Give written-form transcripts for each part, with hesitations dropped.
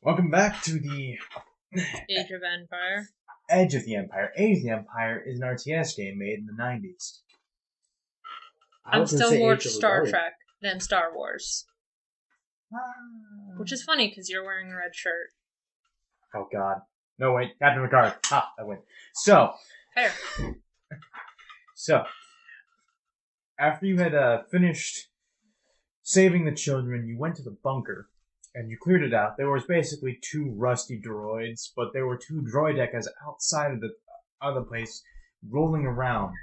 Welcome back to the Age of Empire. Edge of the Empire. Age of the Empire is an RTS game made in the 90s. I'm still more Star Trek than Star Wars. Which is funny because you're wearing a red shirt. Oh god. No, wait. Captain Picard. Ha! I win. So. Fair. So. After you had finished saving the children, you went to the bunker. And you cleared it out. There was basically two rusty droids, but there were two droidecas outside of the other place, rolling around.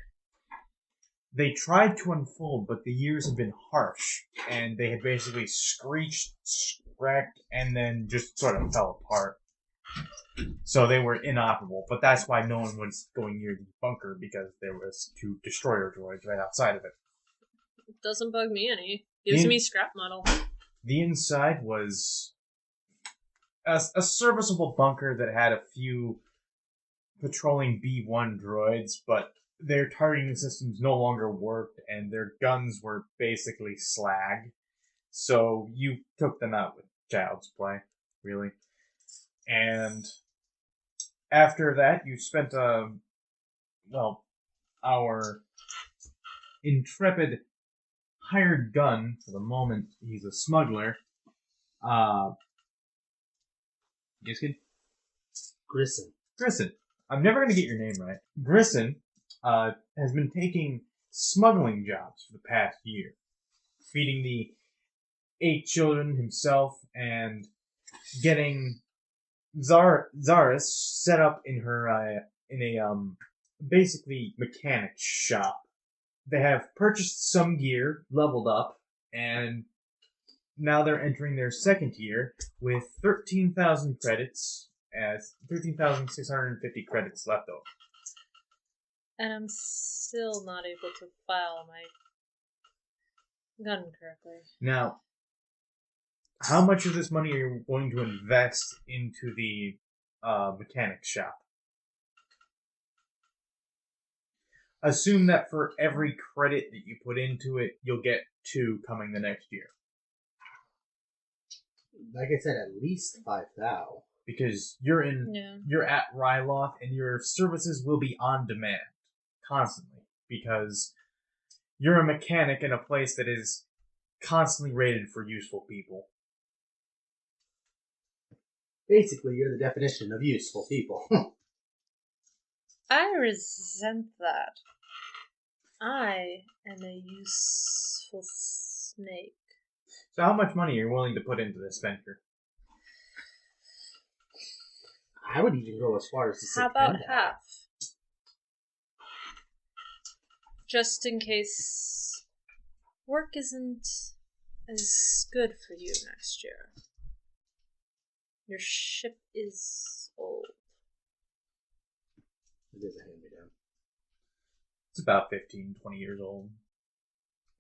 They tried to unfold, but the years had been harsh, and they had basically screeched, cracked, and then just sort of fell apart. So they were inoperable, but that's why no one was going near the bunker, because there was two destroyer droids right outside of it. It doesn't bug me any. Gives me scrap metal. The inside was a serviceable bunker that had a few patrolling B-1 droids, but their targeting systems no longer worked, and their guns were basically slag. So you took them out with child's play, really. And after that, you spent, our intrepid hired gun, for the moment, he's a smuggler. Yes, kid? Grissom. I'm never going to get your name right. Grissom has been taking smuggling jobs for the past year, feeding the 8 children himself and getting Zaris set up in her basically mechanic shop. They have purchased some gear, leveled up, and now they're entering their second year with 13,000 credits, as 13,650 credits left over. And I'm still not able to file my gun correctly. Now, how much of this money are you going to invest into the mechanic shop? Assume that for every credit that you put into it, you'll get 2 coming the next year. Like I said, at least 5,000. Because you're at Ryloth, and your services will be on demand constantly. Because you're a mechanic in a place that is constantly rated for useful people. Basically, you're the definition of useful people. I resent that. I am a useful snake. So how much money are you willing to put into this venture? I would even go as far as to say how about half? Just in case work isn't as good for you next year. Your ship is old. It is a hand-me-down. It's about 15, 20 years old.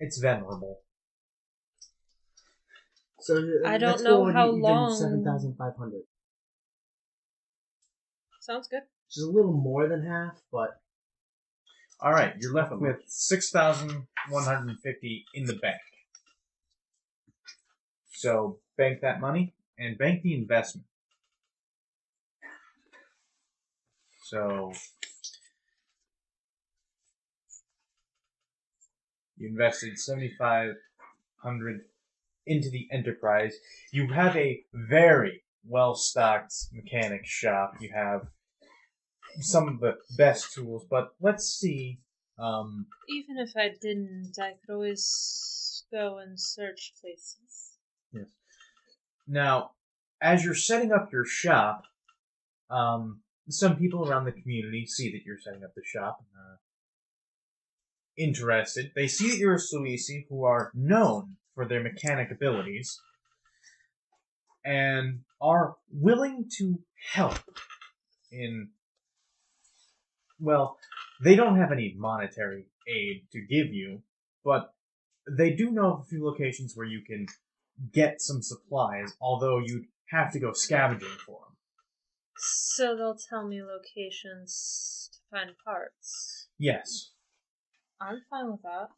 It's venerable. So I don't know how long. 7,500. Sounds good. Which is a little more than half, but. All right, you're left with 6,150 in the bank. So bank that money and bank the investment. So you invested 7,500 into the enterprise. You have a very well-stocked mechanic shop. You have some of the best tools, but let's see. Even if I didn't, I could always go and search places. Yes. Now, as you're setting up your shop, some people around the community see that you're setting up the shop. Interested. They see that you're a Suisi who are known for their mechanic abilities and are willing to help in, well, they don't have any monetary aid to give you, but they do know of a few locations where you can get some supplies, although you'd have to go scavenging for them. So they'll tell me locations to find parts? Yes. I'm fine with that.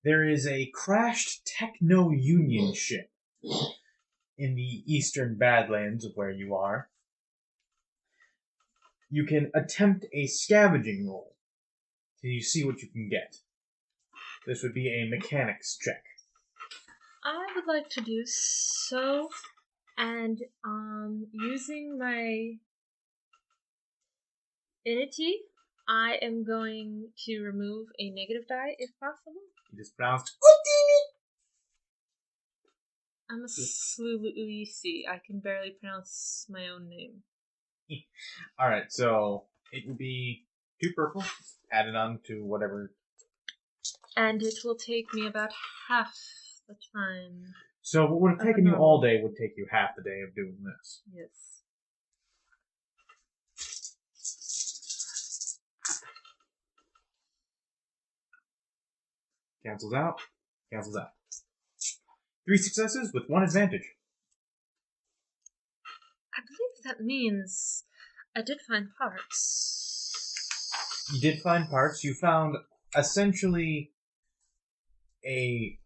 There is a crashed Techno-Union ship in the eastern Badlands of where you are, you can attempt a scavenging roll to see what you can get. This would be a mechanics check. I would like to do so, and using my Inity, I am going to remove a negative die if possible. You just pronounced. I'm a Sluluisi. I can barely pronounce my own name. Alright, so it would be 2 purple, added on to whatever. And it will take me about half the time. So what would have taken you all day would take you half the day of doing this. Yes. Cancels out. Cancels out. 3 successes with 1 advantage. I believe that means I did find parts. You did find parts. You found essentially a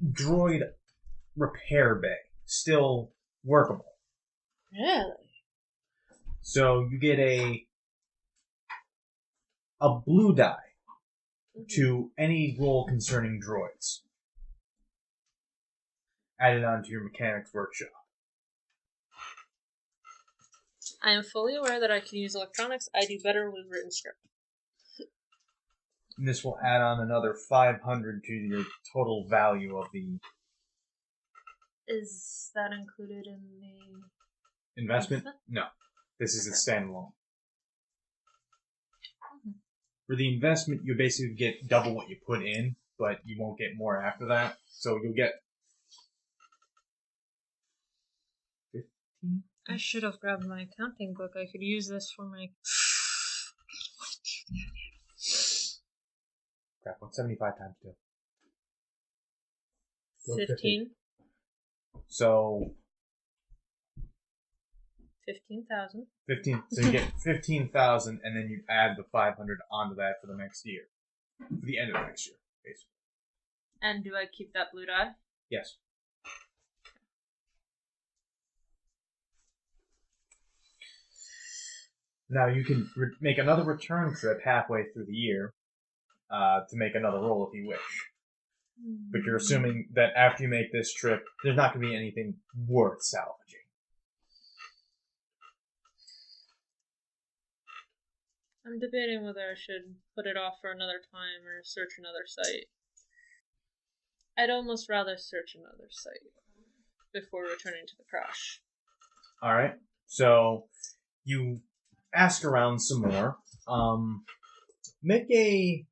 droid repair bay. Still workable. Really? So you get a blue die to any roll concerning droids. Added on to your mechanics workshop. I am fully aware that I can use electronics. I do better with written script. And this will add on another 500 to your total value of the Is that included in the investment. No, this is a standalone. For the investment, you basically get double what you put in, but you won't get more after that. So you'll get 15. I should have grabbed my accounting book. I could use this for my... Crap, 175 times 2. 15. So 15,000. 15. So you get 15,000, and then you add the 500 onto that for the next year, for the end of the next year, basically. And do I keep that blue die? Yes. Now you can make another return trip halfway through the year to make another roll if you wish. But you're assuming that after you make this trip, there's not going to be anything worth salvaging. I'm debating whether I should put it off for another time or search another site. I'd almost rather search another site before returning to the crash. Alright, so you ask around some more. Make a...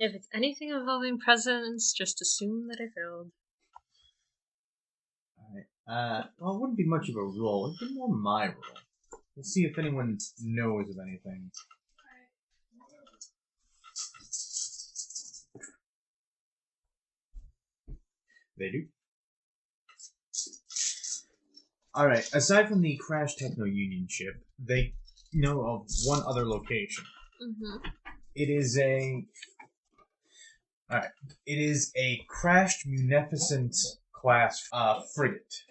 If it's anything involving presents, just assume that I failed. Alright, well, it wouldn't be much of a roll. It'd be more my roll. We'll see if anyone knows of anything. They do. Alright, aside from the Crash Techno Union ship, they know of one other location. Mm-hmm. It is a... Alright. It is a crashed Munificent class frigate.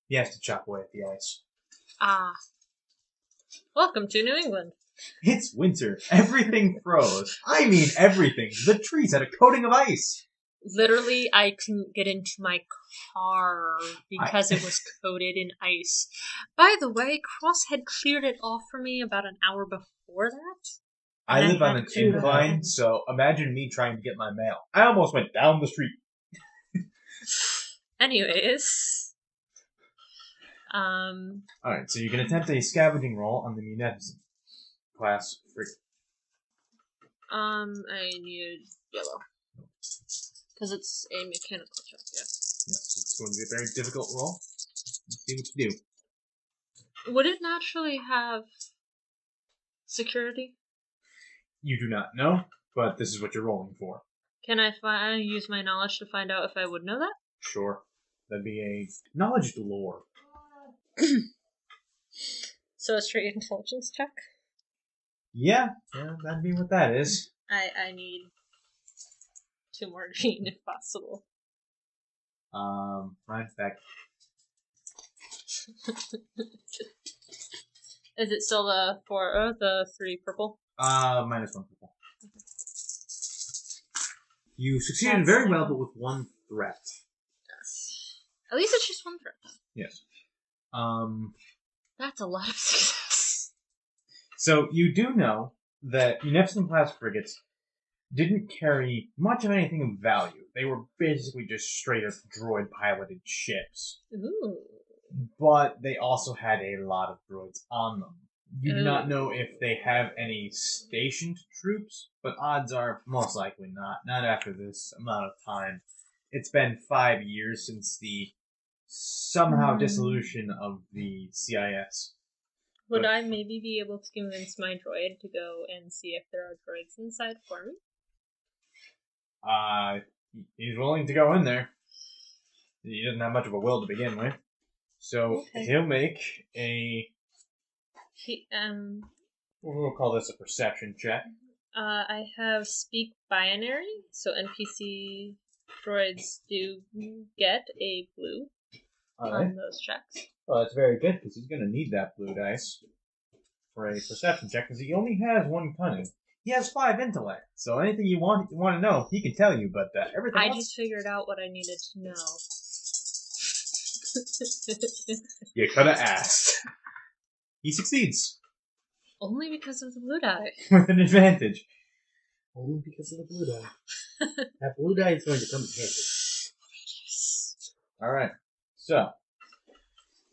He has to chop away at the ice. Ah. Welcome to New England. It's winter. Everything froze. I mean everything. The trees had a coating of ice. Literally, I couldn't get into my car because it was coated in ice. By the way, Cross had cleared it off for me about an hour before that. I live on an incline, so imagine me trying to get my mail. I almost went down the street. Anyways. Alright, so you can attempt a scavenging roll on the Munificent class frigate. I need yellow. Because it's a mechanical check, yeah. Yes, it's going to be a very difficult roll. Let's see what you do. Would it naturally have security? You do not know, but this is what you're rolling for. Can I use my knowledge to find out if I would know that? Sure. That'd be a knowledge lore. So a straight intelligence check? Yeah, that'd be what that is. I need 2 more green if possible. Mine's back. Is it still the 3 purple? Minus 1 purple. You succeeded very well, but with 1 threat. Yes. At least it's just 1 threat. Yes. That's a lot of success. So you do know that Unepsin-class frigates didn't carry much of anything of value. They were basically just straight-up droid-piloted ships. Ooh. But they also had a lot of droids on them. You do not know if they have any stationed troops, but odds are most likely not. Not after this amount of time. It's been 5 years since the somehow dissolution of the CIS. Would I maybe be able to convince my droid to go and see if there are droids inside for me? He's willing to go in there. He doesn't have much of a will to begin with. So he'll make a... We'll call this a perception check. I have speak binary, so NPC droids do get a blue on those checks. Well, that's very good, because he's going to need that blue dice for a perception check, because he only has 1 cunning. He has 5 intellect, so anything you want to know, he can tell you, but everything else... just figured out what I needed to know. You could have asked. He succeeds. Only because of the blue die. With an advantage. Only because of the blue die. That blue die is going to come in handy. Alright, so...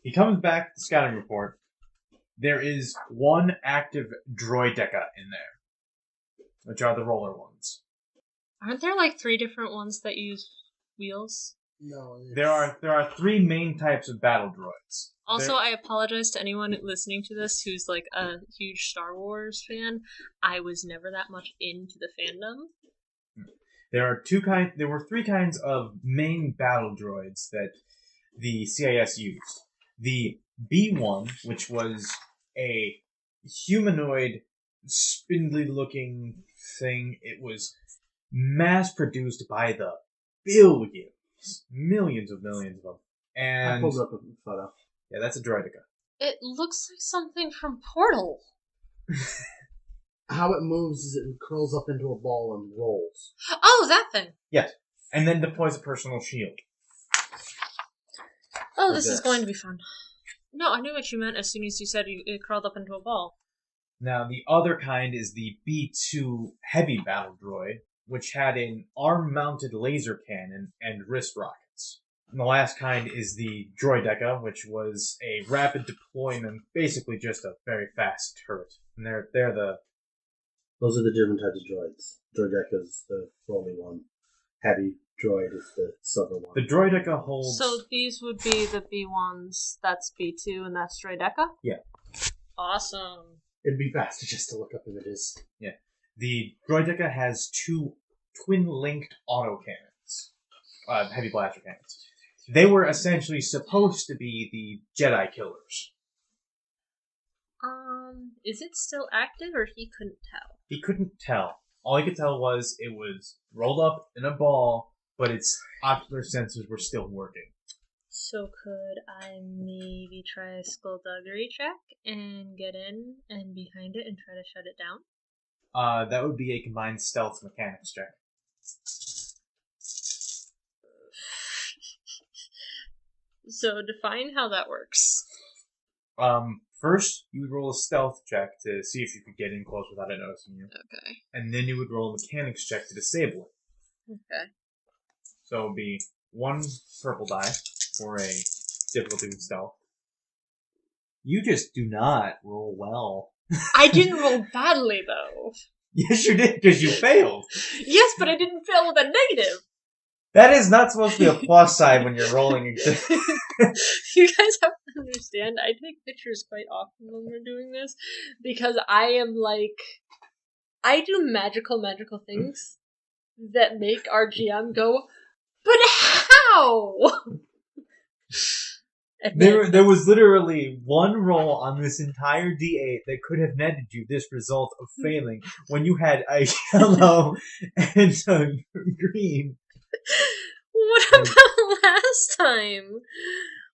He comes back to the scouting report. There is 1 active droideca in there, which are the roller ones. Aren't there like 3 different ones that use wheels? No. There are 3 main types of battle droids. Also, I apologize to anyone listening to this who's like a huge Star Wars fan. I was never that much into the fandom. There were 3 kinds of main battle droids that the CIS used. The B1, which was a humanoid, spindly-looking thing. It was mass-produced by the billions, millions of them. And I pulled up a photo. Yeah, that's a droideca. It looks like something from Portal. How it moves is it curls up into a ball and rolls. Oh, that thing. Yes, and then deploys a personal shield. Oh, this is going to be fun. No, I knew what you meant as soon as you said it curled up into a ball. Now, the other kind is the B2 heavy battle droid, which had an arm-mounted laser cannon and wrist rockets. And the last kind is the droideca, which was a rapid deployment, basically just a very fast turret. And they're the... Those are the different types of droids. Droideca's the rolling one. Heavy droid is the silver one. The droideca holds... So these would be the B1s, that's B2, and that's droideca? Yeah. Awesome. It'd be faster just to look up images. Yeah. The droideca has 2 twin-linked autocannons. Heavy blaster cannons. They were essentially supposed to be the Jedi killers. Is it still active, or he couldn't tell? He couldn't tell. All he could tell was it was rolled up in a ball, but its ocular sensors were still working. So could I maybe try a skullduggery check and get in and behind it and try to shut it down? That would be a combined stealth mechanics check. So define how that works. First, you would roll a stealth check to see if you could get in close without it noticing you. Okay. And then you would roll a mechanics check to disable it. Okay. So it would be 1 purple die for a difficulty with stealth. You just do not roll well. I didn't roll badly, though. Yes, you did, because you failed. Yes, but I didn't fail with a negative. That is not supposed to be a plus side when you're rolling. You guys have to understand, I take pictures quite often when we're doing this, because I do magical things that make our GM go, but how? There was literally 1 roll on this entire D8 that could have netted you this result of failing when you had a yellow and a green. What about last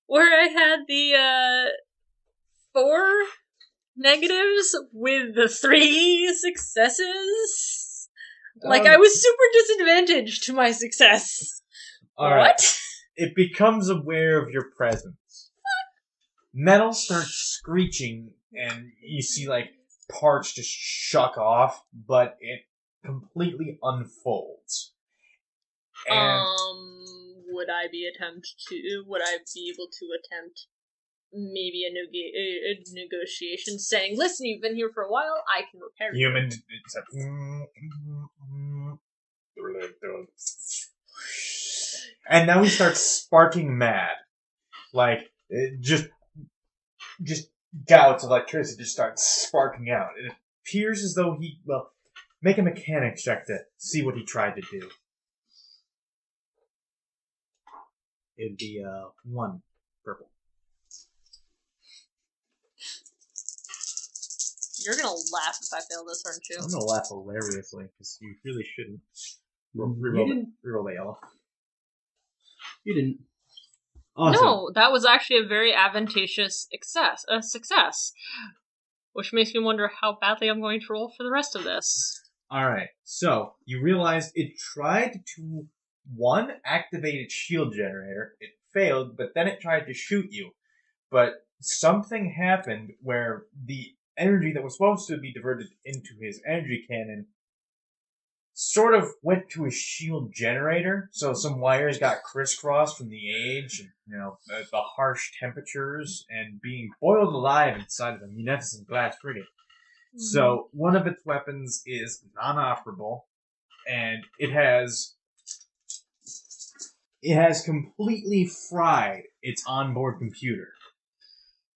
where I had the 4 negatives with the 3 successes. Like I was super disadvantaged to my success. All right. What? It becomes aware of your presence. Metal starts screeching, and you see like parts just shuck off, but it completely unfolds. And would I be able to attempt maybe a negotiation saying, listen, you've been here for a while, I can repair you. human, and now he starts sparking mad, like it just gouts of electricity just start sparking out. It appears as though make a mechanics check to see what he tried to do. It'd be 1 purple. You're gonna laugh if I fail this, aren't you? I'm gonna laugh hilariously because you really shouldn't. Reroll the yellow. You didn't. Awesome. No, that was actually a very advantageous success. Which makes me wonder how badly I'm going to roll for the rest of this. Alright, so you realized it tried to, 1, activate its shield generator. It failed, but then it tried to shoot you. But something happened where the energy that was supposed to be diverted into his energy cannon sort of went to his shield generator, so some wires got crisscrossed from the age, and, the harsh temperatures, and being boiled alive inside of a munificent glass frigate. Mm-hmm. So one of its weapons is non-operable, and it has completely fried its onboard computer.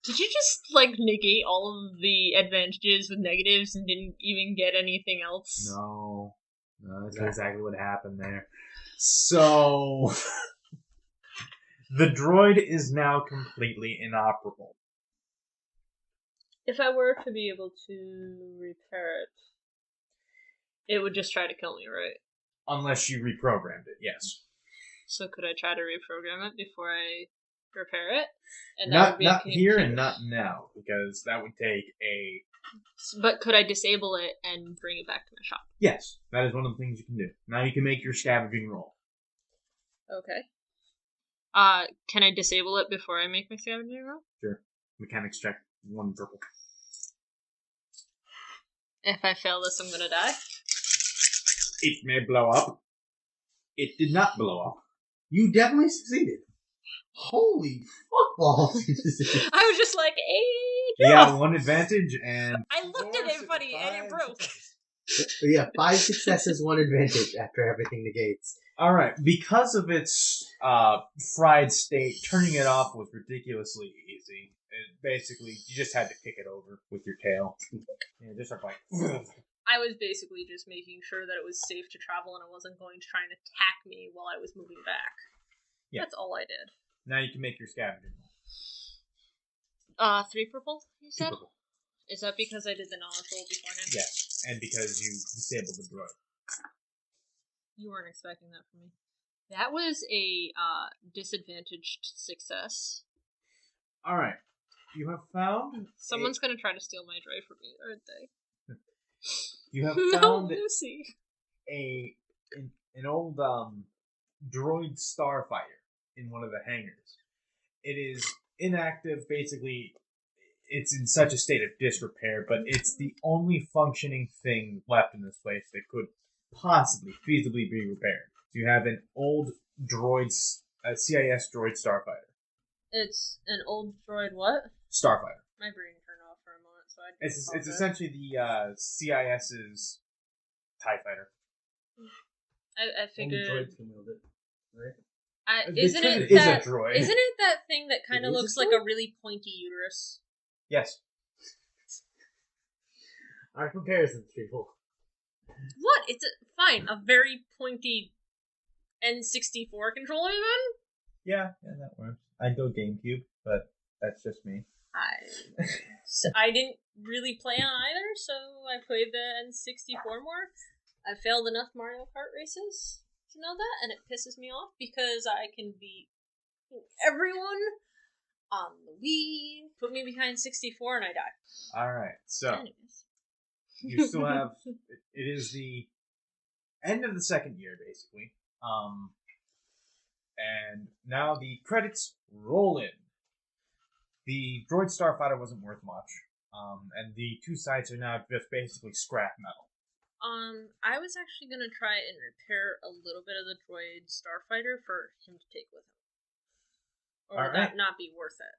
Did you just, negate all of the advantages with negatives and didn't even get anything else? No, that's exactly what happened there. So, the droid is now completely inoperable. If I were to be able to repair it would just try to kill me, right? Unless you reprogrammed it, yes. So could I try to reprogram it before I repair it? And not here and not now, because that would take a... But could I disable it and bring it back to my shop? Yes, that is one of the things you can do. Now you can make your scavenging roll. Okay. Can I disable it before I make my scavenging roll? Sure. Mechanics check, 1 purple. If I fail this, I'm gonna die? It may blow up. It did not blow up. You definitely succeeded. Holy fuckballs. I was just like, hey, You got 1 advantage, and... I looked at it, buddy, and it broke. Yeah, 5 successes, 1 advantage after everything negates. Alright, because of its fried state, turning it off was ridiculously easy. Basically, you just had to kick it over with your tail. Just like... I was basically just making sure that it was safe to travel and it wasn't going to try and attack me while I was moving back. Yeah. That's all I did. Now you can make your scavenger. 3 purple, you said? 2 purple. Is that because I did the knowledge roll beforehand? Yes, and because you disabled the droid. You weren't expecting that from me. That was a disadvantaged success. Alright. You have found... Someone's going to try to steal my droid from me, aren't they? You have found Lucy. an old droid starfighter in one of the hangars. It is inactive, basically. It's in such a state of disrepair, but it's the only functioning thing left in this place that could possibly, feasibly be repaired. You have an old droid, a CIS droid starfighter. It's an old droid what? Starfighter. My brain turned off for a moment, so I It's essentially the CIS's TIE fighter. I figured... Only droids can wield it, right? Isn't it a droid. Isn't it that thing that kind of looks like a really pointy uterus? Yes. Our comparisons, people. What? It's fine. A very pointy N64 controller, then? Yeah, that works. I'd go GameCube, but that's just me. I didn't really play on either, so I played the N64 more. I failed enough Mario Kart races to know that, and it pisses me off because I can beat everyone On the Wii. Put me behind 64 and I die. Alright, so Anyways. you still have... It is the end of the second year, basically. And now the credits roll in. The droid starfighter wasn't worth much. And the two sites are now just basically scrap metal. I was actually gonna try and repair a little bit of the droid starfighter for him to take with him. Or would that not be worth it?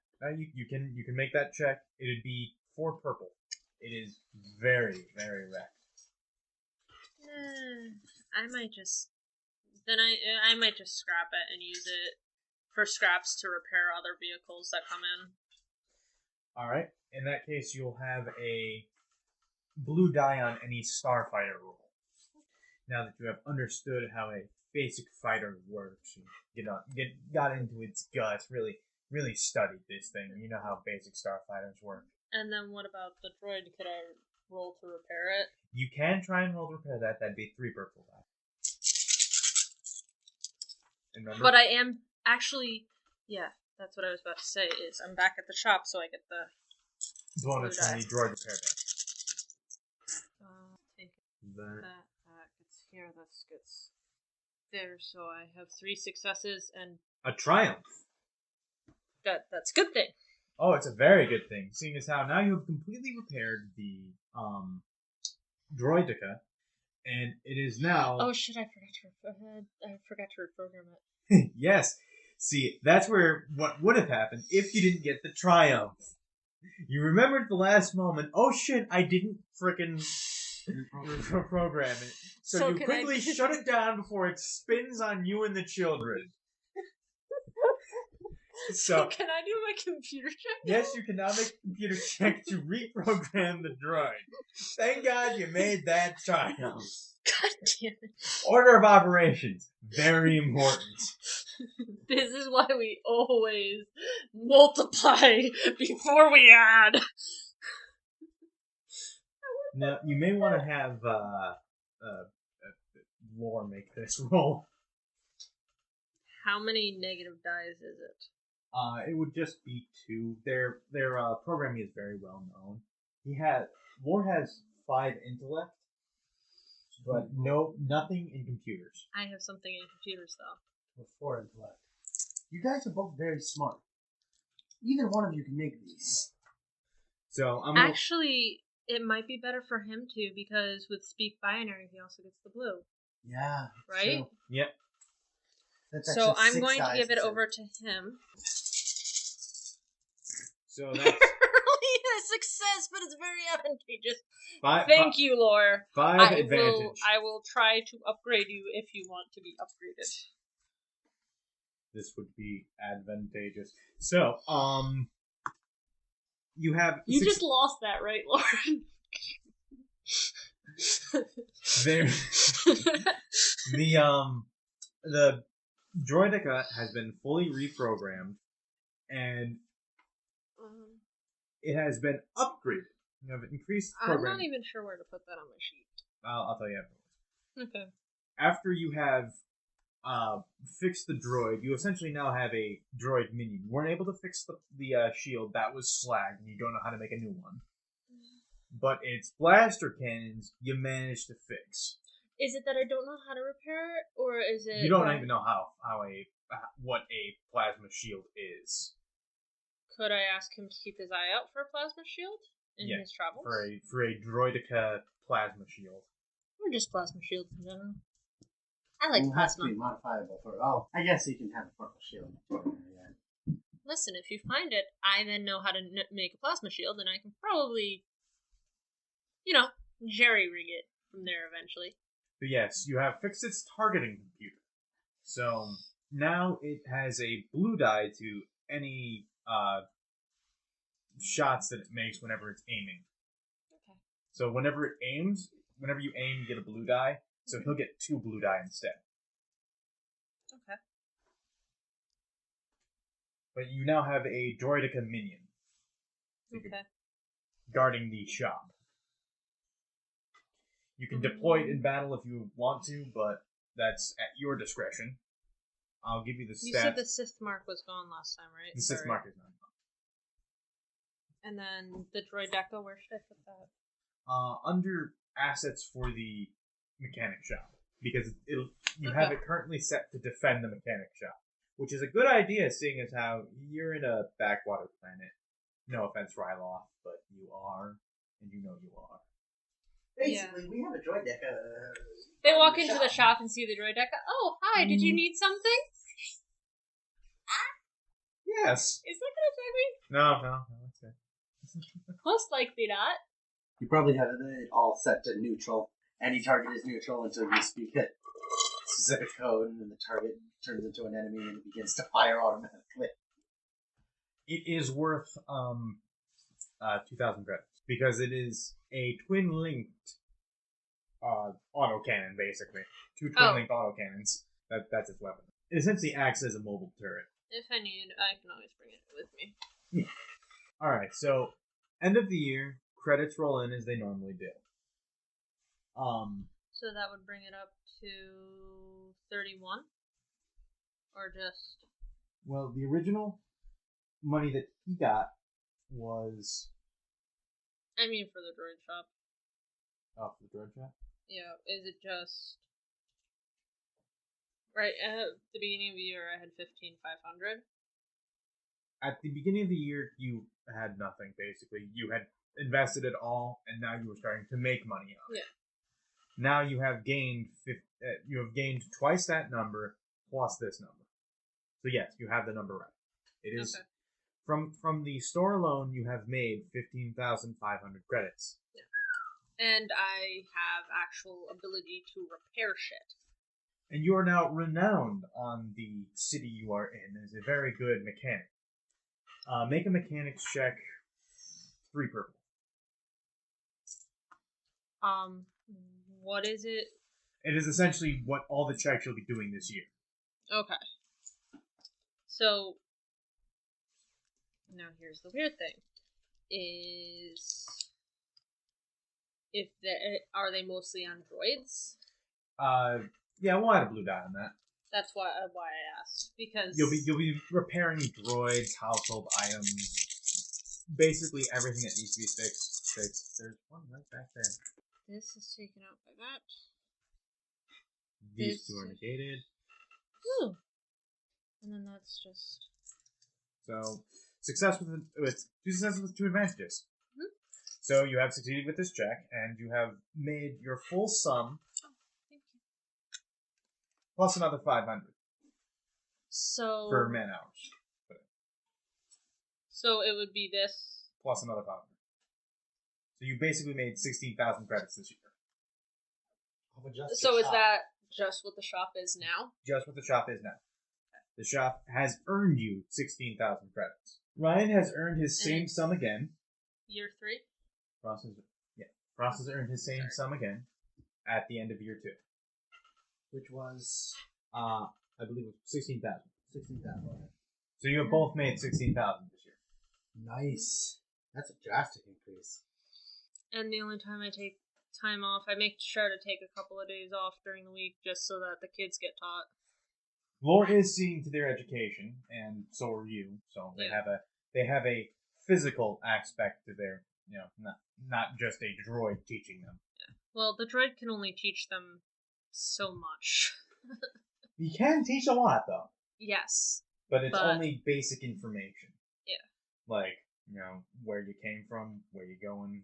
You can make that check. It'd be 4 purple. It is very, very wrecked. I might just scrap it and use it for scraps to repair other vehicles that come in. Alright. In that case, you'll have a blue die on any starfighter roll. Now that you have understood how a basic fighter works, and got into its guts, really studied this thing. You know how basic starfighters work. And then what about the droid? Could I roll to repair it? You can try and roll to repair that. That'd be 3 purple die. Remember? But I am actually, yeah, that's what I was about to say. Is I'm back at the shop, so I get the bonus from the droid repair die. Take that gets here. This gets there. So I have 3 successes and a triumph. That's a good thing. Oh, it's a very good thing. Seeing as how now you have completely repaired the droidica, and it is now. Oh shit! I forgot to reprogram it. Yes. See, that's where what would have happened if you didn't get the triumph. You remembered at the last moment. Oh shit! I didn't frickin' program it. So you quickly shut it down before it spins on you and the children. So can I do my computer check? Yes, you can now make a computer check to reprogram the droid. Thank God you made that triumph. God damn it. Order of operations. Very important. This is why we always multiply before we add. Now, you may want to have Lore make this roll. How many negative dice is it? It would just be 2. Their programming is very well known. Lore has 5 intellect, but nothing in computers. I have something in computers though. With 4 intellect. You guys are both very smart. Either one of you can make these. So actually, it might be better for him too because with speak binary, he also gets the blue. Yeah. Right. True. Yep. So I'm going to give it over to him. So that's a success, but it's very advantageous. Thank you, Lore. 5 advantage. I will try to upgrade you if you want to be upgraded. This would be advantageous. So, you have... You just lost that, right, Lore? The droidica has been fully reprogrammed, and it has been upgraded. You have increased program. I'm not even sure where to put that on my sheet. I'll tell you afterwards. Okay. After you have fixed the droid, you essentially now have a droid minion. You weren't able to fix the shield. That was slagged, and you don't know how to make a new one. But its blaster cannons, you managed to fix. Is it that I don't know how to repair it, or is it... You don't even know what a plasma shield is. Could I ask him to keep his eye out for a plasma shield in his travels? For a droidica plasma shield. Or just plasma shields in general. I like plasma. It has to be modifiable for... Oh, I guess you can have a purple shield. Yeah. Listen, if you find it, I then know how to make a plasma shield, and I can probably, jerry-rig it from there eventually. But yes, you have fixed its targeting computer. So now it has a blue die to any shots that it makes whenever it's aiming. Okay. So whenever you aim, you get a blue die. So he'll get 2 blue die instead. Okay. But you now have a droidica minion. Okay. Guarding the shop. You can deploy it in battle if you want to, but that's at your discretion. I'll give you the stats. You said the Sith mark was gone last time, right? The Sith mark is not gone. And then the droideca, where should I put that? Under assets for the mechanic shop, because you have it currently set to defend the mechanic shop, which is a good idea, seeing as how you're in a backwater planet. No offense, Ryloth, but you are, and you know you are. Basically, we have a droideca. They walk into the shop and see the droideca. Oh, hi, did you need something? Yes. Is that gonna affect me? No, that's good. Most likely not. You probably have it all set to neutral. Any target is neutral until you speak a specific code, and then the target turns into an enemy and it begins to fire automatically. It is worth 2,000 credits because it is a twin-linked autocannon, basically. Two twin-linked autocannons. That's its weapon. It essentially acts as a mobile turret. If I need, I can always bring it with me. Alright, so end of the year, credits roll in as they normally do. So that would bring it up to 31? Or just... Well, the original money that he got was... I mean for the droid shop. Oh, for the droid shop? Yeah, is it just... Right, at the beginning of the year I had 15,500. At the beginning of the year, you had nothing, basically. You had invested it all, and now you were starting to make money on it. Yeah. Now you have gained twice that number plus this number. So yes, you have the number right. It is okay. From the store alone, you have made 15,500 credits. Yeah. And I have actual ability to repair shit. And you are now renowned on the city you are in as a very good mechanic. Make a mechanics check. 3 purple. What is it? It is essentially what all the checks you'll be doing this year. Okay. So, now here's the weird thing. Are they mostly on droids? Yeah, we'll add a blue dot on that. That's why I asked, because you'll be repairing droids, household items, basically everything that needs to be fixed. There's one right back there. This is taken out by that. These two are negated. Ooh. And then that's just... So, success with 2 successes with 2 advantages. Mm-hmm. So you have succeeded with this check, and you have made your full sum. Thank you. Plus another 500. So... For man hours. So it would be this... Plus another 500. So you basically made 16,000 credits this year. So is that just what the shop is now? Just what the shop is now. The shop has earned you 16,000 credits. Ryan has earned his same sum again. Year 3? Ross has earned his same sum again at the end of year 2. Which was, I believe it was 16,000. 16,000. So you have both made 16,000 this year. Nice. That's a drastic increase. And the only time I take time off, I make sure to take a couple of days off during the week just so that the kids get taught. Lore is seeing to their education, and so are you. So they have a physical aspect to their, not just a droid teaching them. Yeah. Well, the droid can only teach them so much. You can teach a lot, though. Yes. But it's only basic information. Yeah. Like, where you came from, where you're going,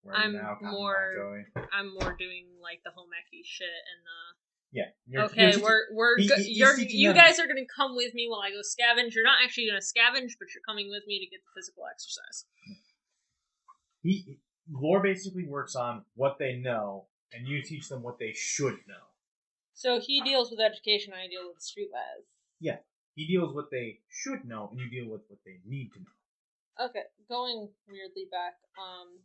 where you're now, I'm more doing like the home ecchi shit and the... Yeah. You guys are gonna come with me while I go scavenge. You're not actually gonna scavenge, but you're coming with me to get the physical exercise. Lore basically works on what they know, and you teach them what they should know. So he deals with education, I deal with streetwise. Yeah. He deals with what they should know, and you deal with what they need to know. Okay, going weirdly back,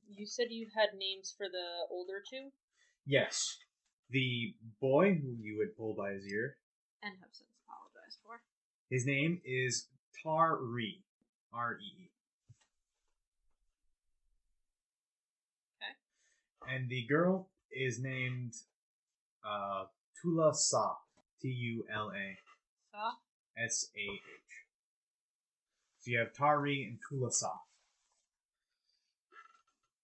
you said you had names for the older 2? Yes. The boy who you had pulled by his ear. And have since apologized for. His name is Tar-Ree. R-E-E. Okay. And the girl is named Tula Sa. T-U-L-A. Sa? S-A-H. So you have Tar-Ree and Tula Sa.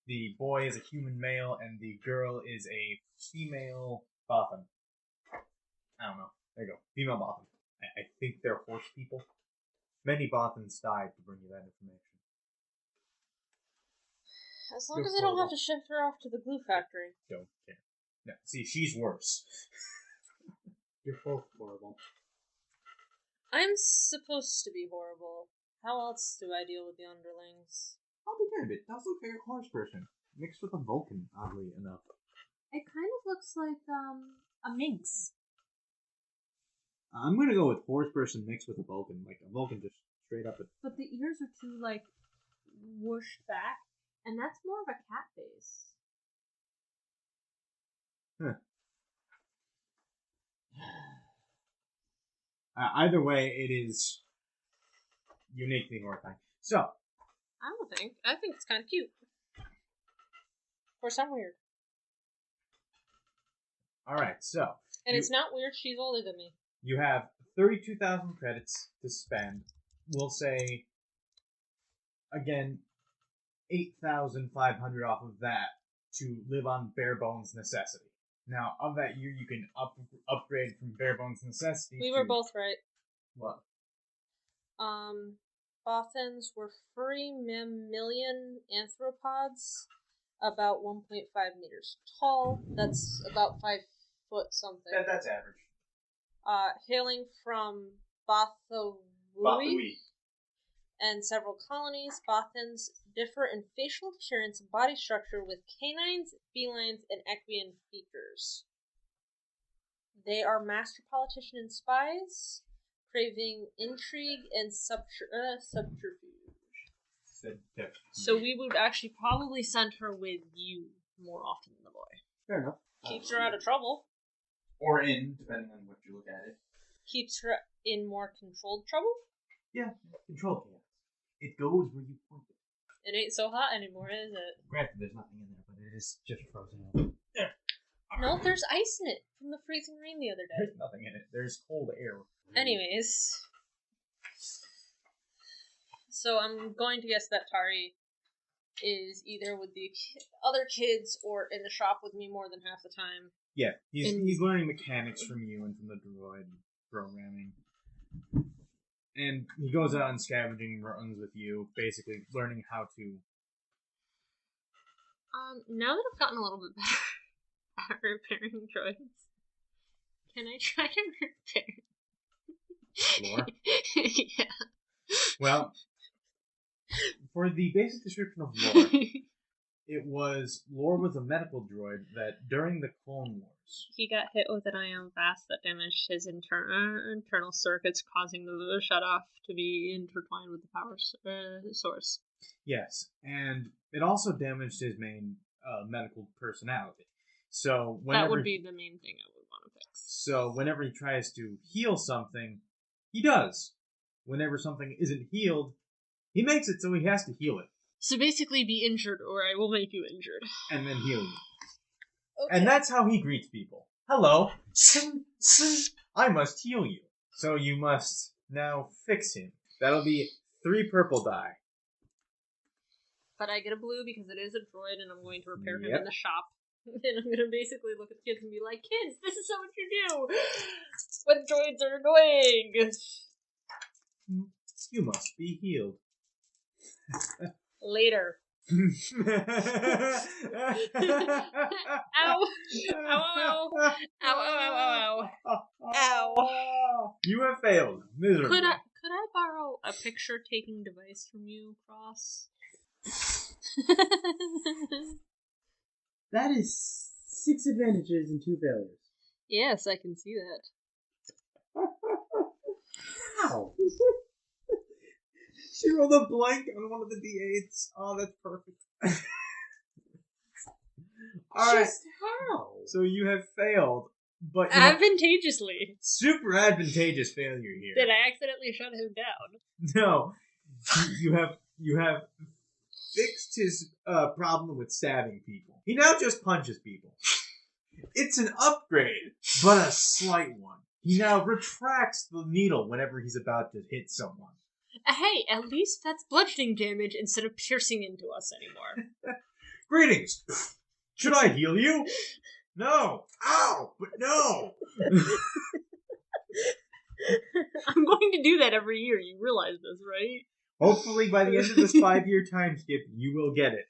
The boy is a human male, and the girl is a female Bothan. I don't know. There you go. Female Bothan. I think they're horse people. Many Bothans died to bring you that information. As long as I don't have to ship her off to the glue factory. Don't care. No, see, she's worse. You're both horrible. I'm supposed to be horrible. How else do I deal with the underlings? I'll be damned. It does look like a horse person. Mixed with a Vulcan, oddly enough. It kind of looks like a minx. I'm gonna go with horse person mixed with a Vulcan. Like, a Vulcan just straight up. But the ears are too, like, whooshed back. And that's more of a cat face. Huh. Either way, it is uniquely horrifying. So, I don't think. I think it's kind of cute. For some weird. alright, so. And it's not weird, she's older than me. You have 32,000 credits to spend. We'll say, again, 8,500 off of that to live on bare bones necessity. Now, of that year, you can upgrade from bare bones necessity. We were both right. What? Bothans were furry mammalian arthropods, about 1.5 meters tall. That's about 5 foot something. That's average. Hailing from Bathoui and several colonies, Bothans differ in facial appearance and body structure with canines, felines, and equine features. They are master politicians and spies, craving intrigue and subterfuge. So we would actually probably send her with you more often than the boy. Fair enough. Keeps her out of trouble. Or in, depending on what you look at it. Keeps her in more controlled trouble. Yeah, control chaos. It goes where you point it. It ain't so hot anymore, is it? Granted, there's nothing in there, but it is just frozen up. No, there's ice in it from the freezing rain the other day. There's nothing in it. There's cold air. Anyways. So I'm going to guess that Tari is either with the other kids or in the shop with me more than half the time. Yeah, he's learning mechanics from you and from the droid programming. And he goes out on scavenging runs with you, basically learning how to... Now that I've gotten a little bit better at repairing droids, can I try to repair? Lore? Yeah. Well, for the basic description of Lore, Lore was a medical droid that during the Clone Wars... He got hit with an ion blast that damaged his internal circuits, causing the shut-off to be intertwined with the power source. Yes, and it also damaged his main medical personality. So whenever, that would be the main thing I would want to fix. So whenever he tries to heal something, he does. Whenever something isn't healed, he makes it so he has to heal it. So basically be injured or I will make you injured. And then heal you. Okay. And that's how he greets people. Hello, I must heal you. So you must now fix him. That'll be 3 purple die. But I get a blue because it is a droid and I'm going to repair him in the shop. And I'm going to basically look at the kids and be like, kids, this is what you do when droids are annoying. You must be healed. Later. Ow. Ow. Ow, ow, ow. Ow, ow, ow, ow. You have failed miserably. Could I borrow a picture-taking device from you, Cross? That is 6 advantages and 2 failures. Yes, I can see that. How? She rolled a blank on one of the D8s. Oh, that's perfect. Alright. Just how? So you have failed, but Advantageously. super advantageous failure here. Did I accidentally shut him down? No. You have fixed his problem with stabbing people. He now just punches people. It's an upgrade, but a slight one. He now retracts the needle whenever he's about to hit someone. Hey, at least that's bludgeoning damage instead of piercing into us anymore. Greetings! Should I heal you? No! Ow! But no! I'm going to do that every year. You realize this, right? Hopefully by the end of this 5-year time skip, you will get it.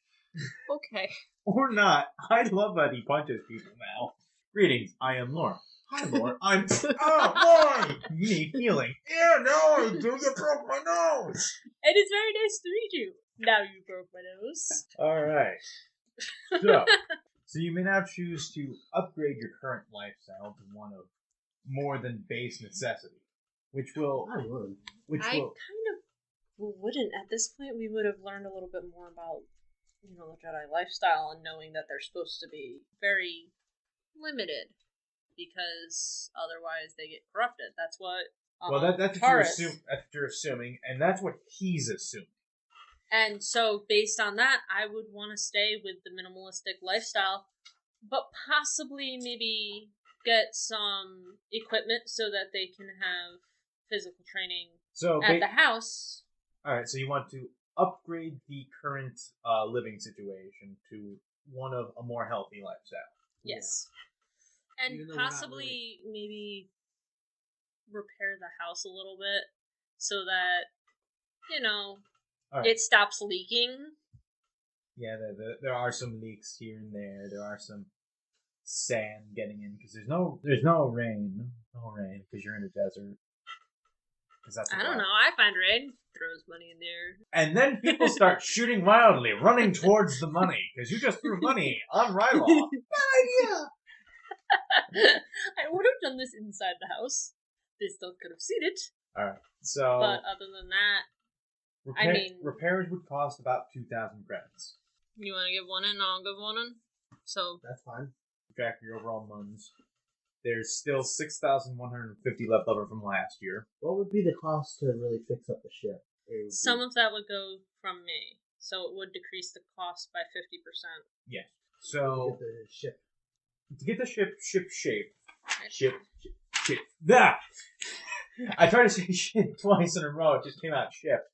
Okay. Or not. I love that he punches people now. Greetings, I am Lauren. Hi, Lauren. I'm... Oh, Lauren! You need healing. Yeah, no, I do. You broke my nose! And it's very nice to meet you. Now you broke my nose. Alright. So you may now choose to upgrade your current lifestyle to one of more than base necessity. Which will... I would. I kind of wouldn't. At this point, we would have learned a little bit more about, the Jedi lifestyle and knowing that they're supposed to be very limited because otherwise they get corrupted. That's what. That's what you're assuming, and that's what he's assuming. And so, based on that, I would want to stay with the minimalistic lifestyle, but possibly maybe get some equipment so that they can have physical training at the house. Alright, so you want to upgrade the current living situation to one of a more healthy lifestyle. Yes. Yeah. And possibly maybe repair the house a little bit so that, it stops leaking. Yeah, there are some leaks here and there. There are some sand getting in because there's no rain. No rain because you're in a desert. I don't know. I find rain throws money in the air. And then people start shooting wildly, running towards the money because you just threw money on Ryloth. Bad idea. I would have done this inside the house. They still could have seen it. All right. So, but other than that, repairs would cost about 2,000 credits. You want to give one in? I'll give one in. So that's fine. Track your overall muns. There's still 6,150 left over from last year. What would be the cost to really fix up the ship? Some of that would go from me, so it would decrease the cost by 50%. Yeah. So to get the ship shape. That. I tried to say ship twice in a row. It just came out ship.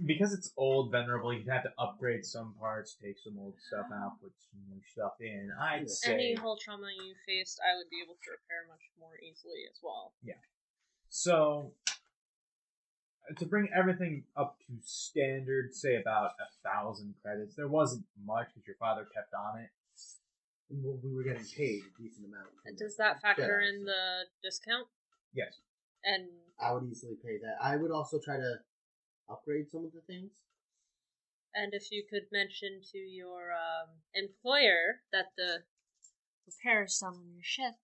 Because it's old, venerable, you'd have to upgrade some parts, take some old stuff out, put some new stuff in. I'd say any hull trauma you faced, I would be able to repair much more easily as well. Yeah. So to bring everything up to standard, say about 1,000 credits. There wasn't much because your father kept on it. Well, we were getting paid a decent amount. Does that factor in the discount? Yes. And I would easily pay that. I would also try to upgrade some of the things. And if you could mention to your employer that the repairs done on your ship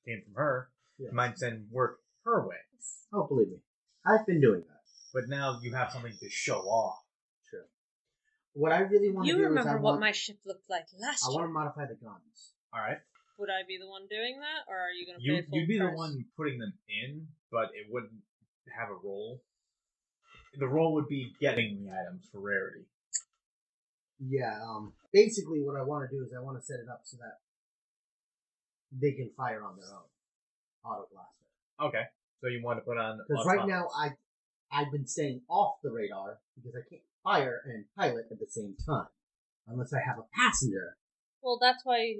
came from her, might send work her way. Oh, believe me. I've been doing that. But now you have something to show off. True. What I really want to do is You remember what my ship looked like last year. I want to modify the guns. Alright. Would I be the one doing that, or are you going to pay full You'd be price? the one putting them in, but it wouldn't have a role. The role would be getting the items for rarity. Yeah, basically what I want to do is I want to set it up so that they can fire on their own. Auto blaster. Okay. So you want to put on... Because right now I've been staying off the radar because I can't fire and pilot at the same time. Unless I have a passenger. Well, that's why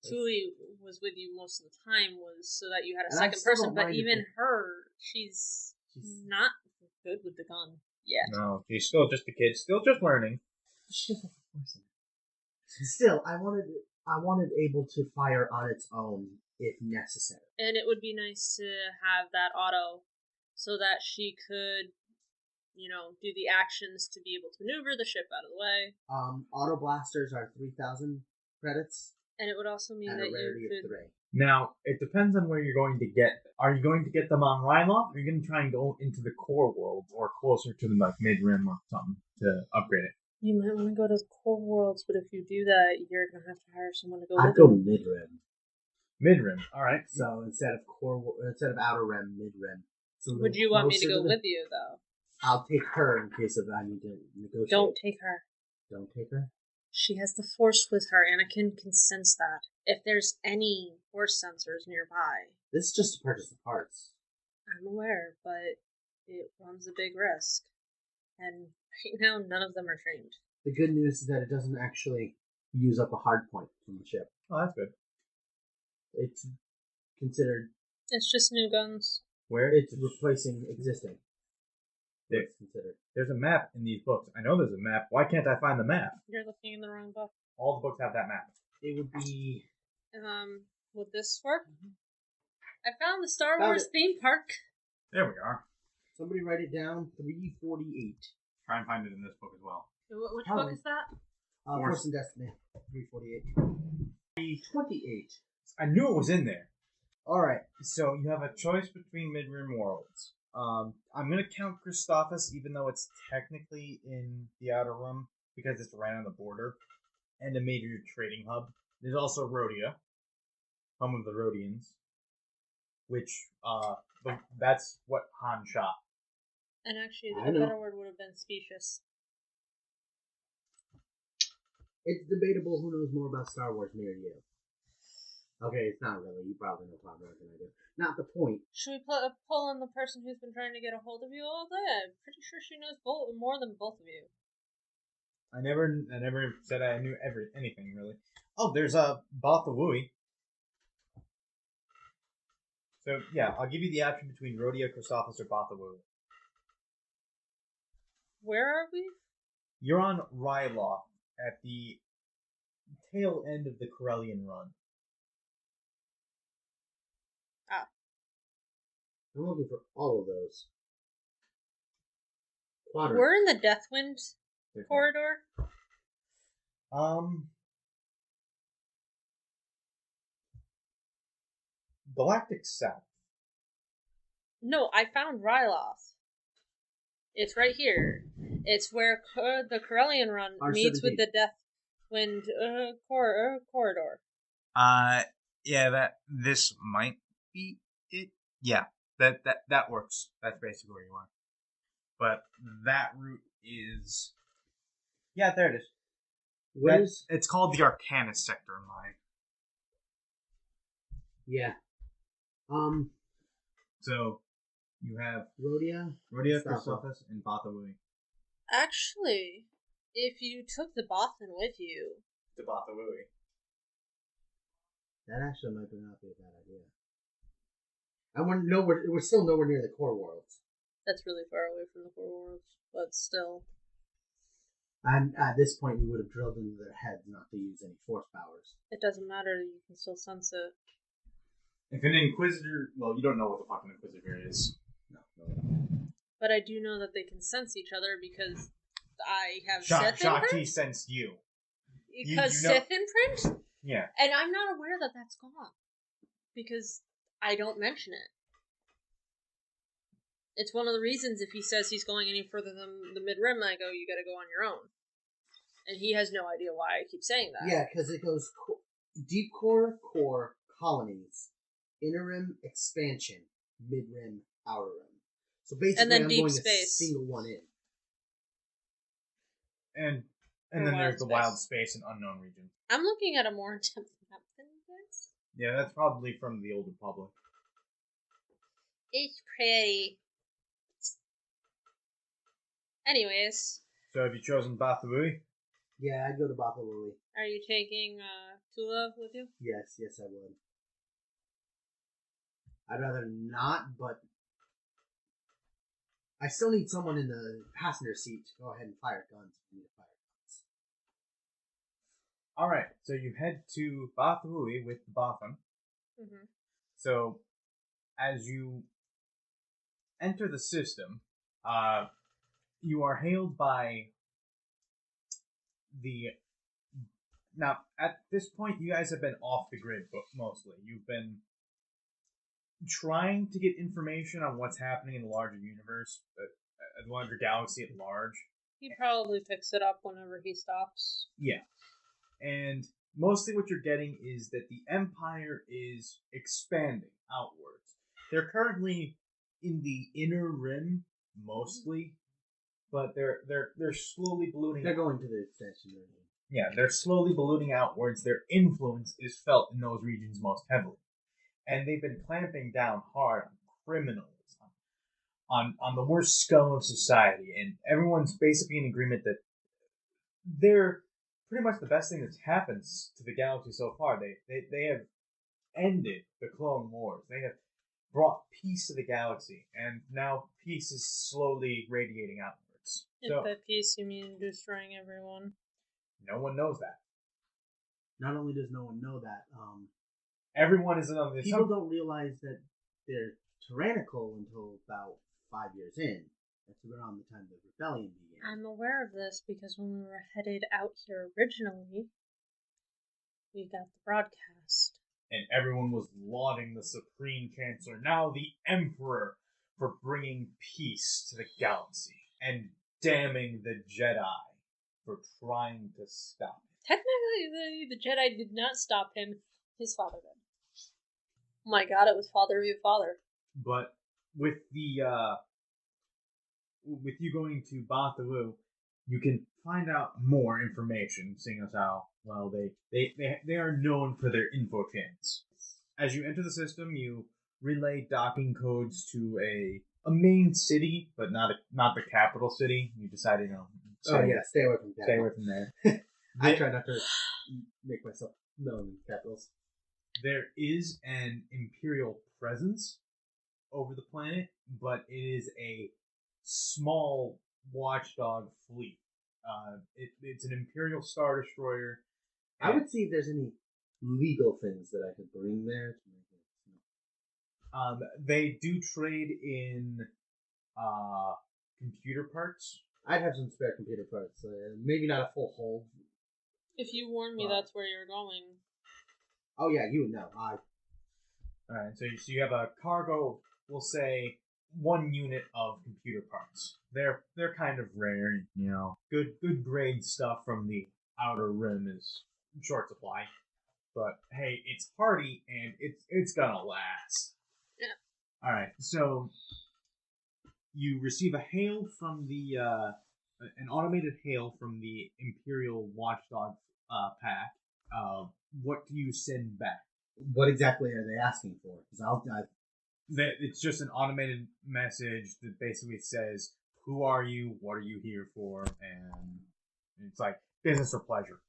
Julie was with you most of the time, was so that you had a second person. But even her, she's not good with the gun yet. No, she's still just a kid, still just learning. She's just a person. Still, I wanted able to fire on its own if necessary. And it would be nice to have that auto so that she could, do the actions to be able to maneuver the ship out of the way. Auto blasters are 3,000 credits. And it would also mean that you could... Now, it depends on where you're going to get them. Are you going to get them on Ryloth, or are you going to try and go into the core world, or closer to the mid-rim or something, to upgrade it? You might want to go to the core worlds, but if you do that, you're going to have to hire someone to go I'd with go you. mid-rim. Mid-rim, alright. So instead of outer rim, mid-rim. Would you want me to go with you, though? I'll take her in case of I need to negotiate. Don't take her. Don't take her? She has the Force with her. Anakin can sense that. If there's any Force sensors nearby. This is just to purchase the parts. I'm aware, but it runs a big risk. And right now, none of them are trained. The good news is that it doesn't actually use up a hard point from the ship. Oh, that's good. It's considered. It's just new guns. Where? It's replacing existing. There- It's considered. There's a map in these books. I know there's a map. Why can't I find the map? You're looking in the wrong book. All the books have that map. It would be. Would this work? I found the Star Found Wars it. theme park. There we are. Somebody write it down. 348. Try and find it in this book as well. Which Oh. book is that? Force and Destiny. 348. 328. I knew it was in there. All right. So you have a choice between mid-rim worlds. I'm going to count Christophus, even though it's technically in the Outer Rim, because it's right on the border, and a major trading hub. There's also Rhodia, home of the Rhodians, which, that's what Han shot. And actually, I a know. better word would have been specious. It's debatable who knows more about Star Wars near you. Okay, it's not really. You probably know far more than I do. Not the point. Should we pull in the person who's been trying to get a hold of you all day? I'm pretty sure she knows more than both of you. I never said I knew anything, really. Oh, there's a Bathawui. So, yeah, I'll give you the option between Rhodia, Christophus, or Bathawui. Where are we? You're on Ryloth at the tail end of the Corellian run. I'm looking for all of those. Quadrant. We're in the Deathwind corridor. Galactic South. No, I found Ryloth. It's right here. It's where the Corellian run meets with the Deathwind corridor. Yeah, this might be it. Yeah, that works. That's basically where you are. But that route is... Yeah, there it is. It's called the Arcanus sector in mine. Yeah. So, you have Rhodia, Christophus, and Bathawui. Actually, if you took the Bothan with you... To Bathawui. That actually might not be a bad idea. We're still nowhere near the core worlds. That's really far away from the core worlds, but still. And at this point, we would have drilled into their heads not to use any force powers. It doesn't matter, you can still sense it. If an Inquisitor... Well, you don't know what the fucking Inquisitor is. No. But I do know that they can sense each other because I have Sith Shakti imprint. sensed you. Because you know- Sith imprint? Yeah. And I'm not aware that that's gone. Because I don't mention it. It's one of the reasons if he says he's going any further than the mid-rim, I go, you gotta go on your own. And he has no idea why I keep saying that. Yeah, because it goes deep core, colonies, inner rim, expansion, mid rim, outer rim. So basically, And then I'm deep going space. to single one in. And Or then wild there's the space. wild space and unknown region. I'm looking at a more in-depth map than this. Yeah, that's probably from the Old Republic. It's pretty. Anyways, So have you chosen Bathawui? Yeah, I'd go to Bathawui. are you taking Tula with you? Yes, I would. I'd rather not, but I still need someone in the passenger seat to go ahead and fire guns for me to fire guns. Alright, so you head to Bathawui with the Bothan. Mm-hmm. So, as you enter the system, you are hailed by the... Now, at this point, you guys have been off the grid, but mostly. You've been trying to get information on what's happening in the larger universe, the larger galaxy at large. He probably picks it up whenever he stops. Yeah. And mostly what you're getting is that the Empire is expanding outwards. They're currently in the inner rim, mostly, but they're slowly ballooning. They're going to the expansion region. Yeah, they're slowly ballooning outwards. Their influence is felt in those regions most heavily. And they've been clamping down hard on criminals, on the worst scum of society. And everyone's basically in agreement that they're pretty much the best thing that's happened to the galaxy so far. They have ended the Clone Wars. They have brought peace to the galaxy, and now peace is slowly radiating outwards. If So by peace you mean destroying everyone. no one knows that. Not only does no one know that, Everyone is under the people don't realize that they're tyrannical until about 5 years in. That's around the time the rebellion began. I'm aware of this because when we were headed out here originally, we got the broadcast. and everyone was lauding the Supreme Chancellor, now the Emperor, for bringing peace to the galaxy, and damning the Jedi for trying to stop it. Technically, the Jedi did not stop him. His father did. Oh my god, it was father of your father. But with with you going to Bathulu, you can find out more information, seeing as how well they are known for their info chains. As you enter the system, you relay docking codes to a main city, but not the capital city. You decided, Stay away from stay away from there. I try not to make myself known in capitals. There is an Imperial presence over the planet, but it is a small watchdog fleet. It's an Imperial Star Destroyer. I would see if there's any legal things that I could bring there to make it. They do trade in computer parts. I'd have some spare computer parts. Maybe not a full hold. If you warned me that's where you're going. Oh yeah, you would know. Alright, so you have a cargo, we'll say 1 unit of computer parts. They're kind of rare, Good grade stuff from the Outer Rim is short supply. But hey, it's hardy and it's gonna last. Yeah. Alright, so you receive a hail from the an automated hail from the Imperial Watchdog pack. What do you send back? What exactly are they asking for? Because It's just an automated message that basically says, "Who are you? What are you here for?" And it's like business or pleasure.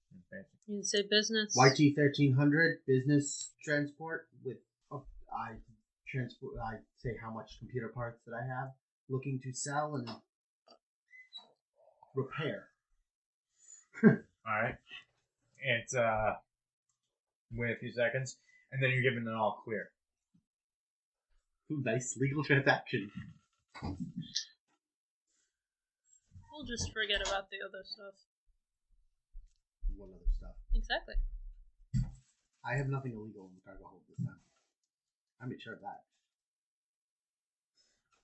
You can say business. YT 1300 business transport with I say how much computer parts that I have looking to sell and repair. All right, it's wait a few seconds, and then you're given an all clear. Ooh, nice legal transaction. We'll just forget about the other stuff. What other stuff? Exactly. I have nothing illegal in the cargo hold this time. I made sure of that.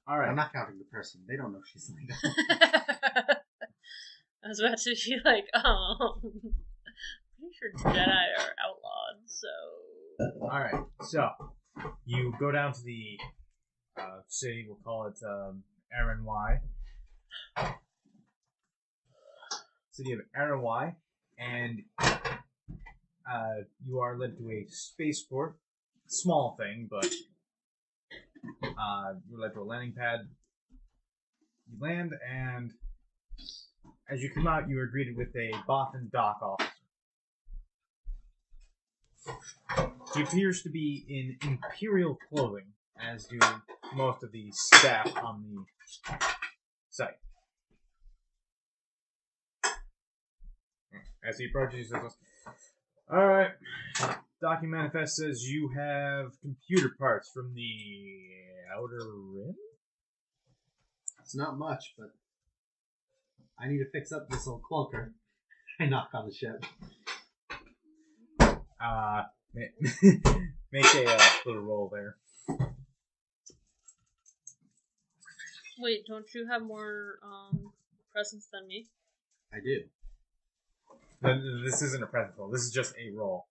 All right, I'm not counting the person. They don't know she's legal. I was about to be like, pretty sure Jedi are outlawed, so... all right. So you go down to the city. We'll call it Aaron Y. City of Aaron Y, and you are led to a spaceport. Small thing, but you're led to a landing pad. You land, and as you come out, you are greeted with a Bothan dock officer. He appears to be in Imperial clothing, as do most of the staff on the site. As he approaches, he says, "Alright, docking manifest says you have computer parts from the Outer Rim?" It's not much, but I need to fix up this old cloaker. I knock on the ship. Make a little roll there. Wait, don't you have more presence than me? I do. This isn't a present roll. This is just a roll.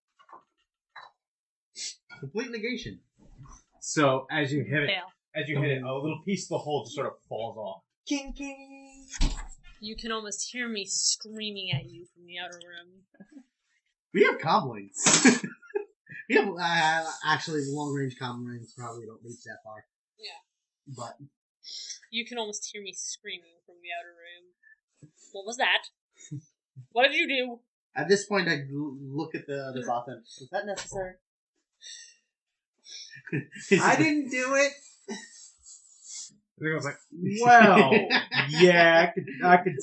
Complete negation. So as you hit it, Fail. a little piece of the hole just sort of falls off. King, king. You can almost hear me screaming at you from the Outer Rim. We have comlinks. We have actually long range comlinks probably don't reach that far. Yeah. But you can almost hear me screaming from the Outer Rim. What was that? What did you do? At this point, I look at the other bot and was that necessary? I didn't do it. I was like, well, yeah, I could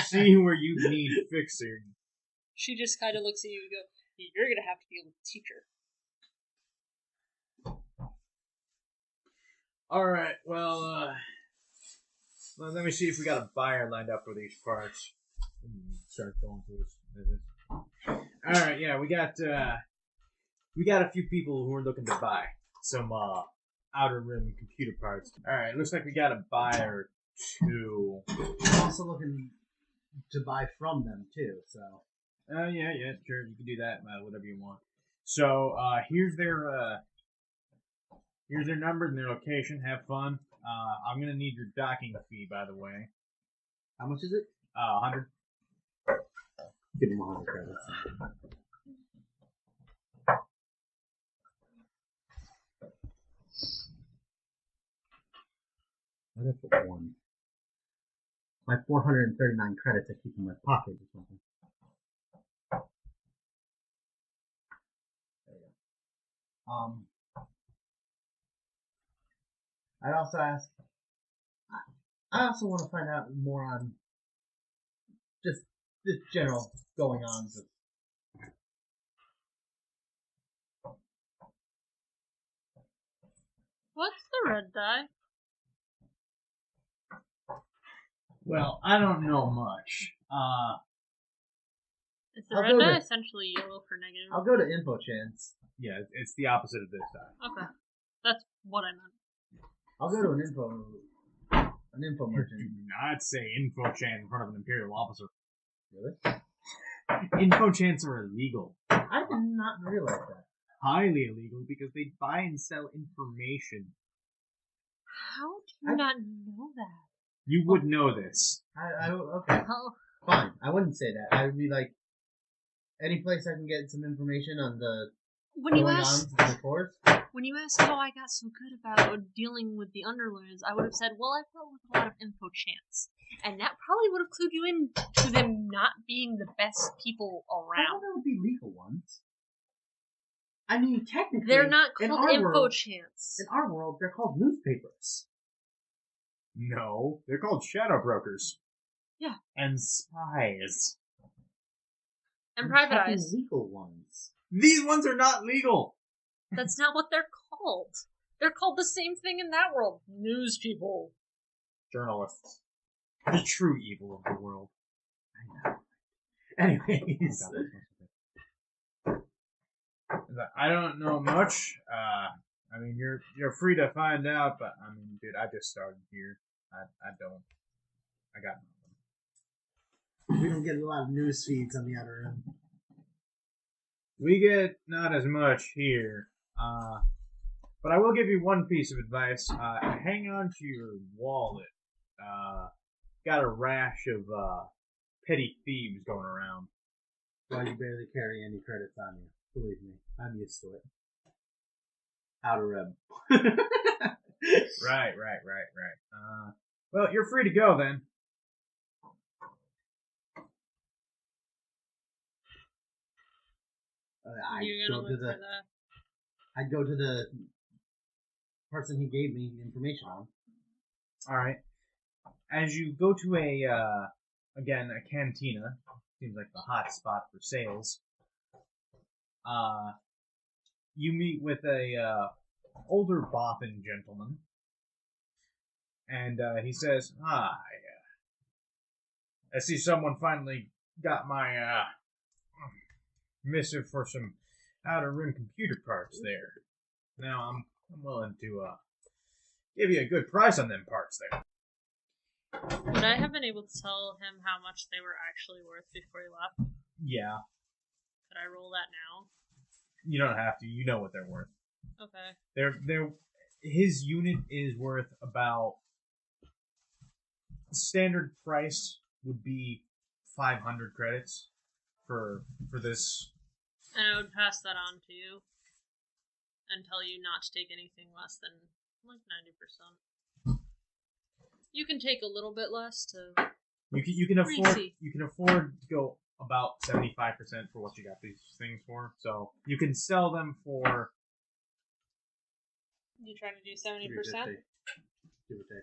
see where you need fixing. She just kind of looks at you and goes, "You're gonna have to deal with the teacher." All right, well, let me see if we got a buyer lined up for these parts. Start going through this. All right, yeah, we got a few people who are looking to buy some outer rim computer parts. All right, looks like we got a buyer too. I'm also looking to buy from them too. So. Yeah, sure, you can do that. Whatever you want. So here's their number and their location. Have fun. I'm gonna need your docking fee, by the way. How much is it? 100. Give them 100 credits. Why did I put 1? My 439 credits I keep in my pocket or something. There you go. I'd also ask. I also want to find out more on just this general going on. What's the red dye? Well, I don't know much. Is the I'll red go dye to- essentially yellow for negative? I'll go to Info Chance. Yeah, it's the opposite of this die. Okay, that's what I meant. I'll go to an info merchant. Do not say info chan in front of an imperial officer. Really? Info chants are illegal. I did not realize that. Highly illegal because they buy and sell information. How do you not know that? You would know this. Okay, Oh, fine. I wouldn't say that. I would be like, any place I can get some information on the when you going asked on in the course. when you asked how I got so good about dealing with the Underlords, I would have said, well, I've dealt with a lot of info chants. And that probably would have clued you in to them not being the best people I thought around. that would be legal ones. I mean, technically, They're not in called our info world, chants. in our world, they're called newspapers. No, they're called shadow brokers. Yeah. And spies. And I'm private talking eyes. legal ones. These ones are not legal. That's not what they're called. They're called the same thing in that world. News people. Journalists. The true evil of the world. I know. Anyways. I don't know much. I mean, you're free to find out, but I mean, dude, I just started here. I got nothing. We don't get a lot of news feeds on the outer rim. We get not as much here. But I will give you one piece of advice. Hang on to your wallet. Got a rash of petty thieves going around. Well, you barely carry any credits on you. Believe me, I'm used to it. Outer rim. Right. Well, you're free to go then. You're gonna look for that. I'd go to the person he gave me information on. All right. As you go to a cantina, seems like the hot spot for sales. You meet with a older Bothan gentleman, and he says, "Hi, I see someone finally got my missive for some outer rim computer parts there. Now I'm willing to give you a good price on them parts there." Would I have been able to tell him how much they were actually worth before he left? Yeah, Could I roll that now? you don't have to. You know what they're worth. Okay. His unit is worth about, standard price would be 500 credits for this. And I would pass that on to you and tell you not to take anything less than like 90%. You can take a little bit less to You can afford Greasy. you can afford to go about 75% for what you got these things for. So you can sell them for You trying to do 70%?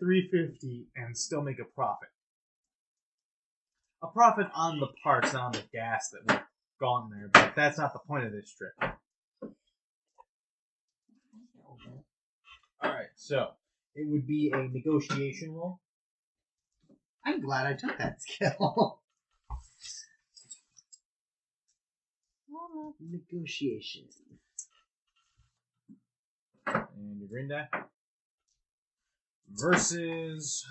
350 and still make a profit. A profit on the parts, not on the gas that we've gone there, but that's not the point of this trip. Alright, so it would be a negotiation roll. I'm glad I took that skill. Negotiation. And your green die. Versus.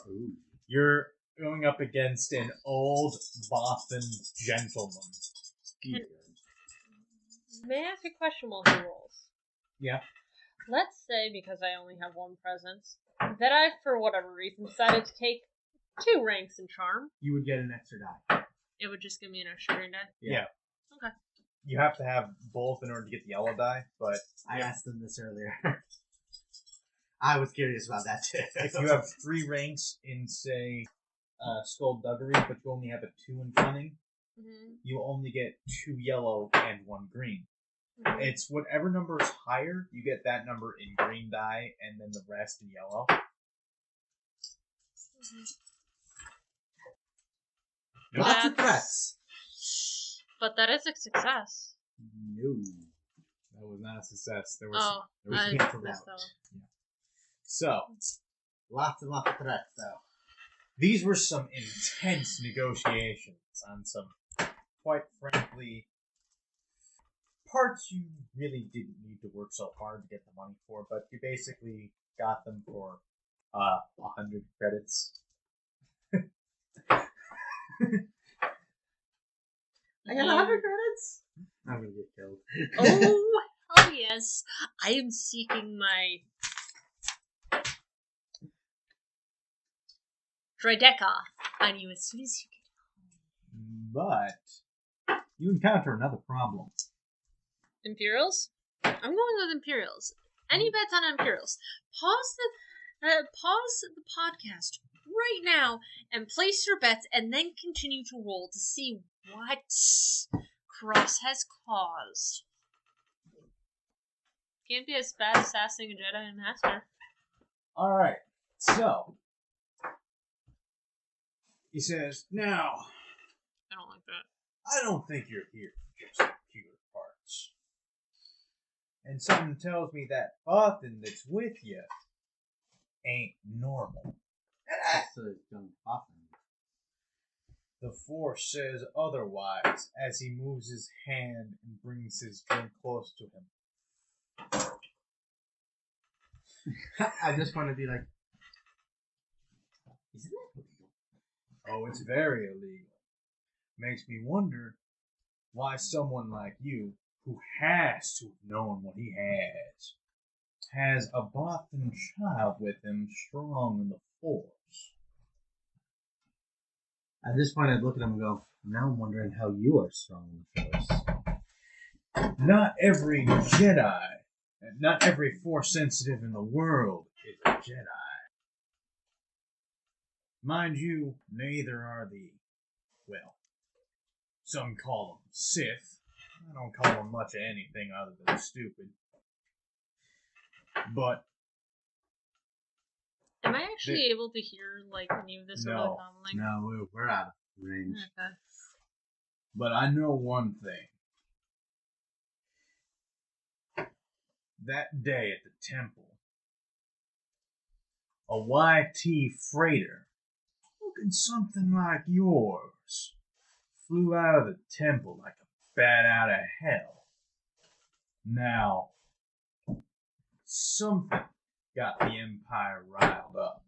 Ooh. You're going up against an old Boston gentleman. May I ask a question while he rolls? Yeah. Let's say, because I only have one presence, that I, for whatever reason, decided to take 2 ranks in charm. You would get an extra die. It would just give me an extra green die? Yeah. Okay. You have to have both in order to get the yellow die, but I asked them this earlier. I was curious about that too. if you have 3 ranks in, say, skullduggery, but you only have a 2 in cunning, you only get 2 yellow and 1 green. Mm-hmm. It's whatever number is higher, you get that number in green die, and then the rest in yellow. Lots of threats. But that is a success. No. That was not a success. There was I cancelled missed out. that one. So, Lots and lots of threats, though. these were some intense negotiations on some, quite frankly, parts you really didn't need to work so hard to get the money for, but you basically got them for 100 credits. I got 100 credits? I'm gonna get killed. Oh, hell yes. I am seeking my Drydeca on you as soon as you get But you encounter another problem. Imperials? I'm going with Imperials. Any bets on Imperials? Pause the podcast right now and place your bets, and then continue to roll to see what Cross has caused. Can't be as bad as assassinating a Jedi and Master. Alright, so he says, now, I don't like that. I don't think you're here for just computer parts. And something tells me that Boston that's with you ain't normal. That's a young Hoffman. The Force says otherwise as he moves his hand and brings his drink close to him. I just want to be like, isn't that illegal? Oh, it's very illegal. Makes me wonder why someone like you, who has to have known what he has a Bothan child with him strong in the Force. At this point, I'd look at him and go, now I'm wondering how you are strong in the Force. Not every Jedi, not every Force sensitive in the world is a Jedi. Mind you, neither are the, well, some call them Sith. I don't call them much of anything other than stupid. But Am I actually able to hear like any of this No. over the comlink? No, we're out of range. Okay. But I know one thing. That day at the temple, a YT freighter, looking something like yours, flew out of the temple like a bat out of hell. Now, something got the Empire riled up.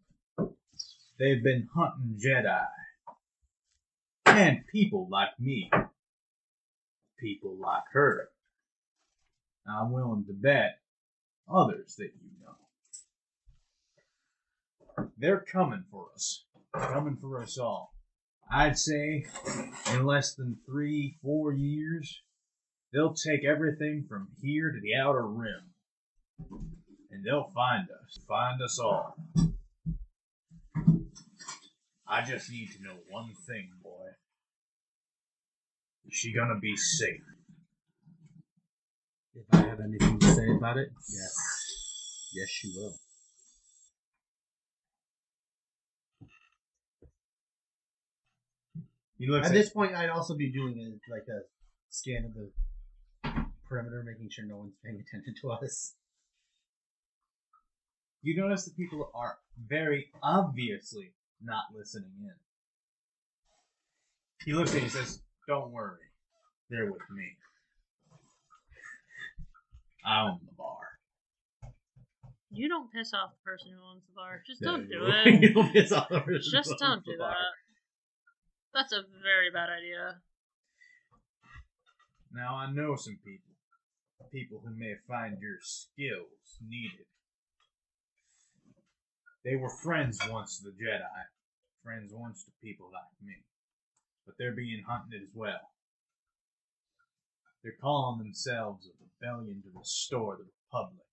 They've been hunting Jedi. And people like me. People like her. I'm willing to bet others that you know. They're coming for us. Coming for us all. I'd say in less than 3-4 years, they'll take everything from here to the Outer Rim. and they'll find us. Find us all. I just need to know one thing, boy. Is she gonna be safe? If I have anything to say about it, yes. Yes, she will. He looks At this point, I'd also be doing a scan of the perimeter, making sure no one's paying attention to us. You notice the people are very obviously not listening in. He looks at you and says, "Don't worry. They're with me. I own the bar." You don't piss off the person who owns the bar. Just Yeah, don't do you it. don't piss off the person Just who owns don't the do bar. that. That's a very bad idea. Now I know some people who may find your skills needed. They were friends once to the Jedi, friends once to people like me, but they're being hunted as well. They're calling themselves a rebellion to restore the Republic.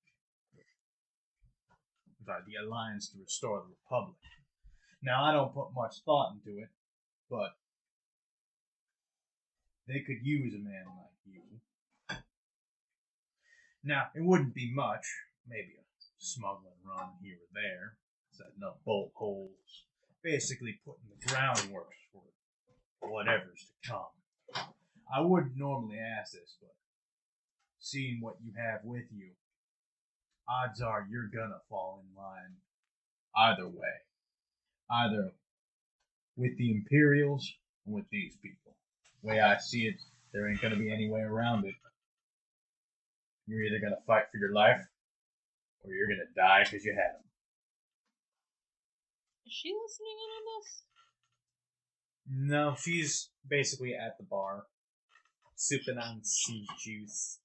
Sorry, the Alliance to restore the Republic. Now I don't put much thought into it, but they could use a man like you. Now, it wouldn't be much, maybe a smuggling run here or there, setting up bolt holes, basically putting the groundwork for whatever's to come. I wouldn't normally ask this, but seeing what you have with you, odds are you're gonna fall in line either way. Either with the Imperials or with these people. The way I see it, there ain't gonna be any way around it. You're either gonna fight for your life, or you're gonna die because you had them. Is she listening in on this? No, she's basically at the bar, sipping on sea juice.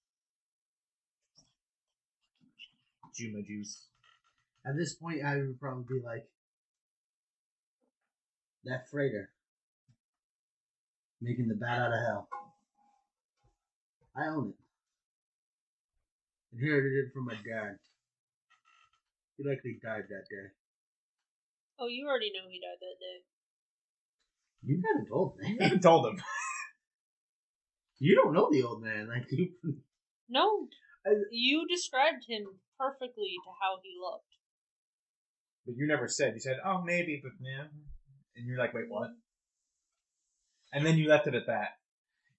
Juma juice. At this point, I would probably be like, that freighter. Making the bat out of hell. I own it. Inherited it from my dad. He likely died that day. Oh, you already know he died that day. You haven't told me. You haven't told him. You don't know the old man. Like you. No. You described him perfectly to how he looked. But you never said. You said, "Oh, maybe, but yeah." And you're like, "Wait, what?" And then you left it at that.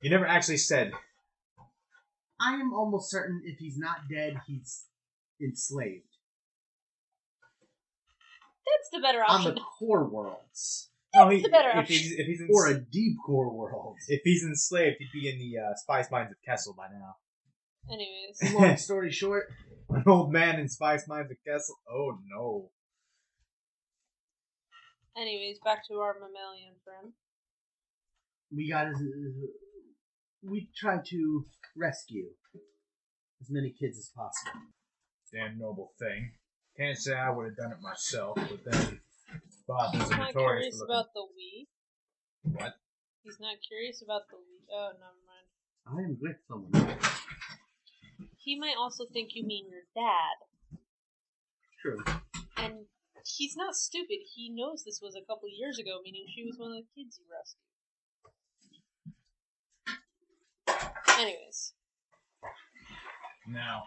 You never actually said. I am almost certain if he's not dead, he's enslaved. That's the better On option. the core worlds. No, That's the better if option. he's Or a deep core world. if he's enslaved, he'd be in the spice mines of Kessel by now. Anyways. Long story short, An old man in spice mines of Kessel. Oh no. Anyways, back to our mammalian friend. we try to rescue as many kids as possible. Damn noble thing. Can't say I would have done it myself, but then Boston's He's not notorious curious for looking. about the we. What? He's not curious about the we. Oh, never mind. I am with someone. He might also think you mean your dad. True. And he's not stupid. He knows this was a couple years ago, meaning she was one of the kids you rescued. Anyways. Now,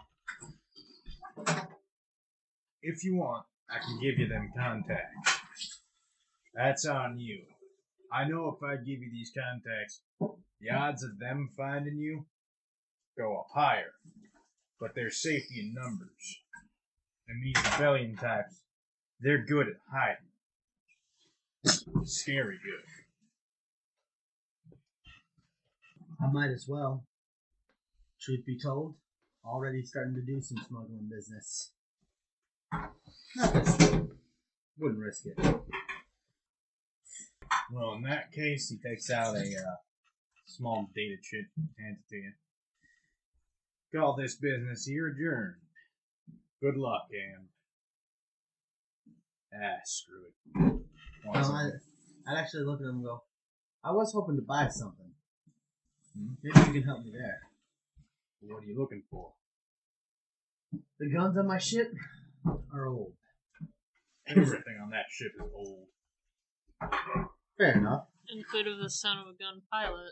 if you want, I can give you them contacts. That's on you. I know if I give you these contacts, the odds of them finding you go up higher. But there's safety in numbers. And these rebellion types, they're good at hiding. Scary good. I might as well. Truth be told, already starting to do some smuggling business. Not this. Wouldn't risk it. Well, in that case, he takes out a small data chip and hands it to you. Call this business here adjourned. Good luck, and screw it. I'd actually look at him and go, I was hoping to buy something. Maybe you can help me there. What are you looking for? The guns on my ship, are old. Everything on that ship is old. Fair enough. Including the son of a gun pilot.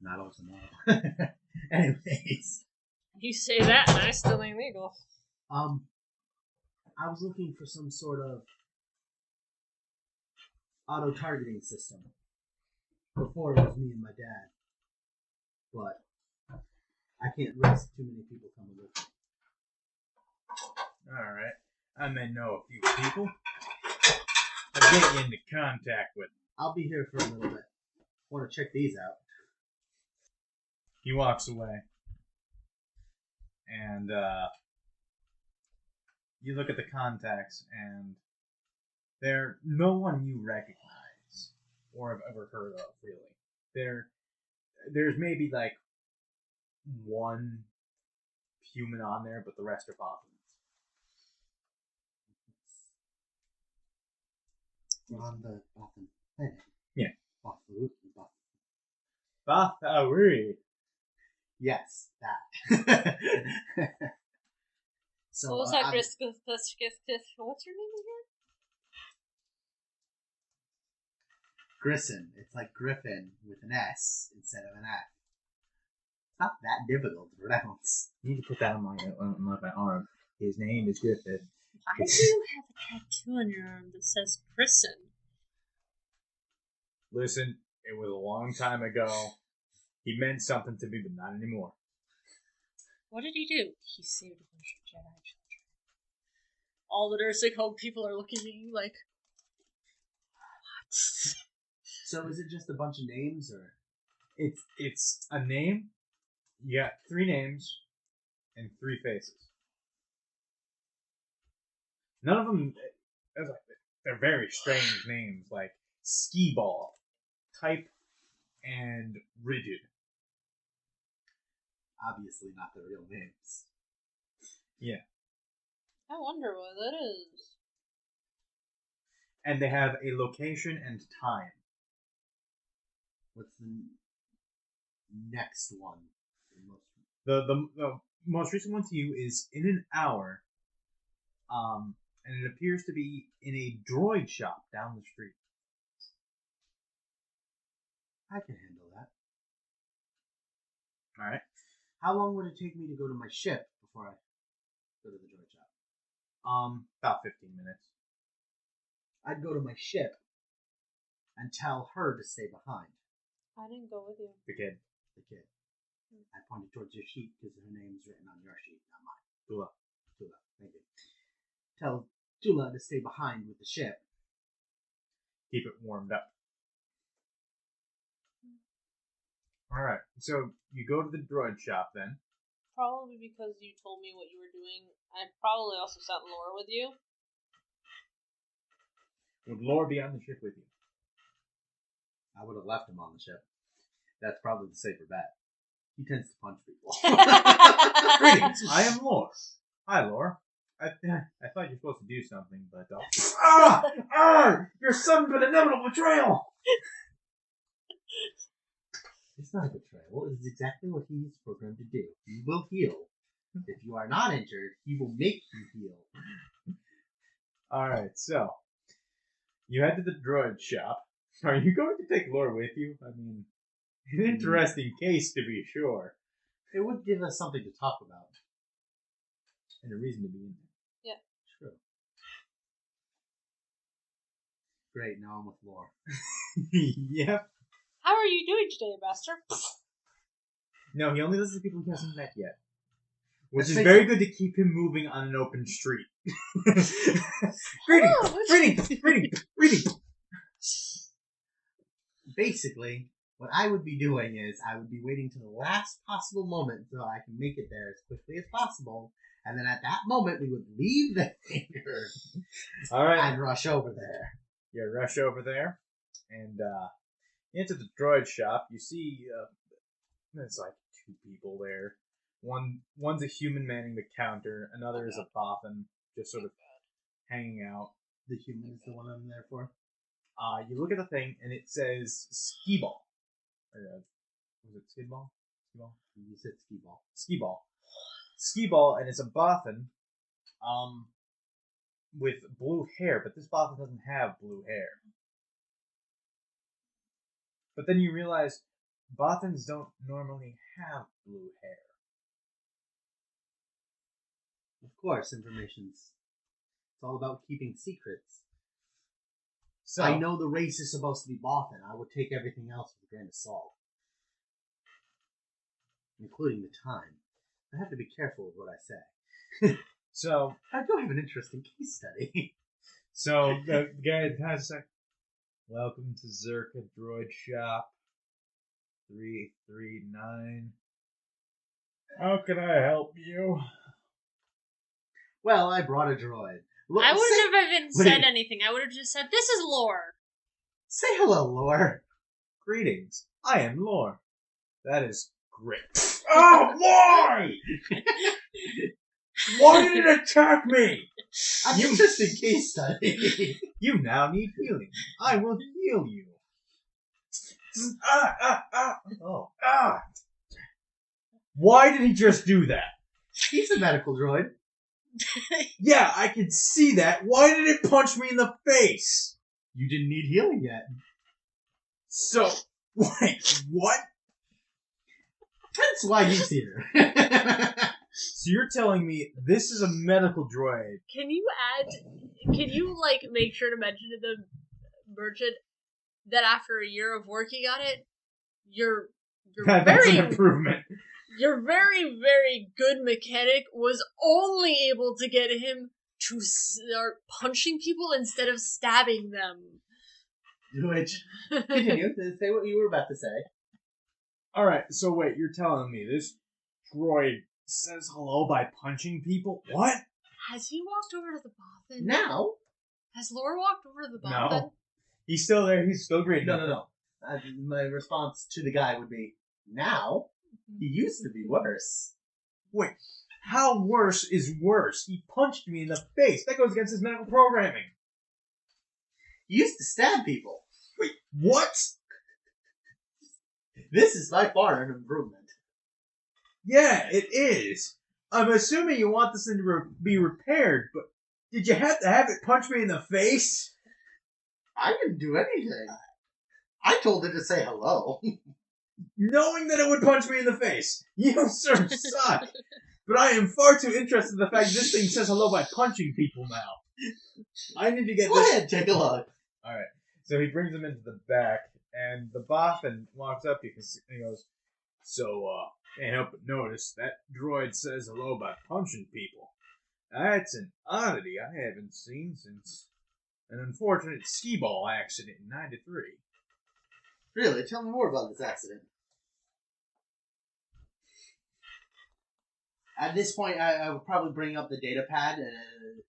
Not also not. Anyways, You say that, and I still ain't legal. I was looking for some sort of auto-targeting system before it was me and my dad, but I can't risk too many people coming with me. Alright. I may know a few people. I'll get you into contact with them. I'll be here for a little bit. Want to check these out. He walks away. And, you look at the contacts, and they're no one you recognize or have ever heard of, really. There's maybe, like, one human on there, but the rest are Bothans. We're on the Bothan planet. Yeah. Bothan. Bathawi. Yes, that. So, What was that, what's your name again? Grissom. It's like Griffin with an S instead of an F. It's not that difficult to pronounce. You need to put that on my arm. His name is Griffin. Why do you have a tattoo on your arm that says prison? Listen, it was a long time ago. He meant something to me, but not anymore. What did he do? He saved a bunch of Jedi children. All the nursing home people are looking at you like, what? So is it just a bunch of names, or? It's a name. You got 3 names and 3 faces. None of them. They're very strange names, like Skee Ball, Type, and Rigid. Obviously not the real names. Yeah. I wonder what that is. And they have a location and time. What's the next one? The most recent one to you is in an hour. And it appears to be in a droid shop down the street. I can handle that. Alright. How long would it take me to go to my ship before I go to the droid shop? About 15 minutes. I'd go to my ship and tell her to stay behind. I didn't go with you. The kid. The kid. I pointed towards your sheet because her name's written on your sheet, not mine. Tula. Thank you. Tell Tula to stay behind with the ship. Keep it warmed up. Alright, so you go to the droid shop then. Probably because you told me what you were doing. I probably also sent Laura with you. Would Lore be on the ship with you? I would have left him on the ship. That's probably the safer bet. He tends to punch people. Greetings, I am Lore. Hi, Lore. I thought you were supposed to do something, but... Your son been inevitable betrayal! It's not a betrayal. It is exactly what he is programmed to do. He will heal. If you are not injured, he will make you heal. Alright, so... You head to the droid shop. Are you going to take Lore with you? I mean, an interesting case to be sure. It would give us something to talk about. And a reason to be in there. Yeah. True. Great, now I'm with Lore. Yep. How are you doing today, Master? No, he only listens to people he hasn't met yet. Which Let's is face very it. good to keep him moving on an open street. Greetings! Basically, what I would be doing is I would be waiting to the last possible moment so I can make it there as quickly as possible, and then at that moment we would leave the hangar Alright. and rush over there. You rush over there, and into the droid shop. You see, there's like 2 people there. One's a human manning the counter. Another is a Bothan, just sort of hanging out. The human is the one I'm there for. You look at the thing, and it says Skee Ball. Or, was it Skid Ball? Skee Ball? You said skee ball. Skee Ball. ski ball, and it's a Bothan, with blue hair, but this Bothan doesn't have blue hair. But then you realize Bothans don't normally have blue hair. Of course, it's all about keeping secrets. So I know the race is supposed to be Bothan. I would take everything else with a grain of salt. Including the time. I have to be careful with what I say. So I do have an interesting case study. So the guy has to say, "Welcome to Zerka Droid Shop 339. How can I help you?" Well, I brought a droid. Look, I wouldn't have even said wait. anything. I would have just said, "This is lore." Say hello, Lore. "Greetings, I am Lore." "That is great." "Oh, why? Why did it attack me?" An interesting case study. "You now need healing. I will heal you." Oh, ah. Why did he just do that? He's a medical droid. Yeah, I can see that. Why did it punch me in the face? You didn't need healing yet. So, wait, what? That's why he's here. So you're telling me this is a medical droid? Can you make sure to mention to the merchant that after a year of working on it, your That's very an improvement. your very, very good mechanic was only able to get him to start punching people instead of stabbing them. Which, continue. Say what you were about to say. Alright, so wait, you're telling me this droid says hello by punching people? What? Has he walked over to the Bothan? Now? Has Laura walked over to the Bothan? No. He's still there, he's still greeting. No. My response to the guy would be, now? He used to be worse. Wait, how worse is worse? He punched me in the face. That goes against his medical programming. He used to stab people. Wait, what? This is by far an improvement. Yeah, it is. I'm assuming you want this thing to be repaired, but did you have to have it punch me in the face? I didn't do anything. I told it to say hello. Knowing that it would punch me in the face. You, sir, suck. But I am far too interested in the fact this thing says hello by punching people now. I need to get Go this. ahead, take a look. Alright, so he brings him into the back, and the Bothan walks up to you and he goes, "So, can't help but notice that droid says hello by punching people. That's an oddity I haven't seen since an unfortunate ski ball accident in '93. Really, tell me more about this accident. At this point, I would probably bring up the data pad, and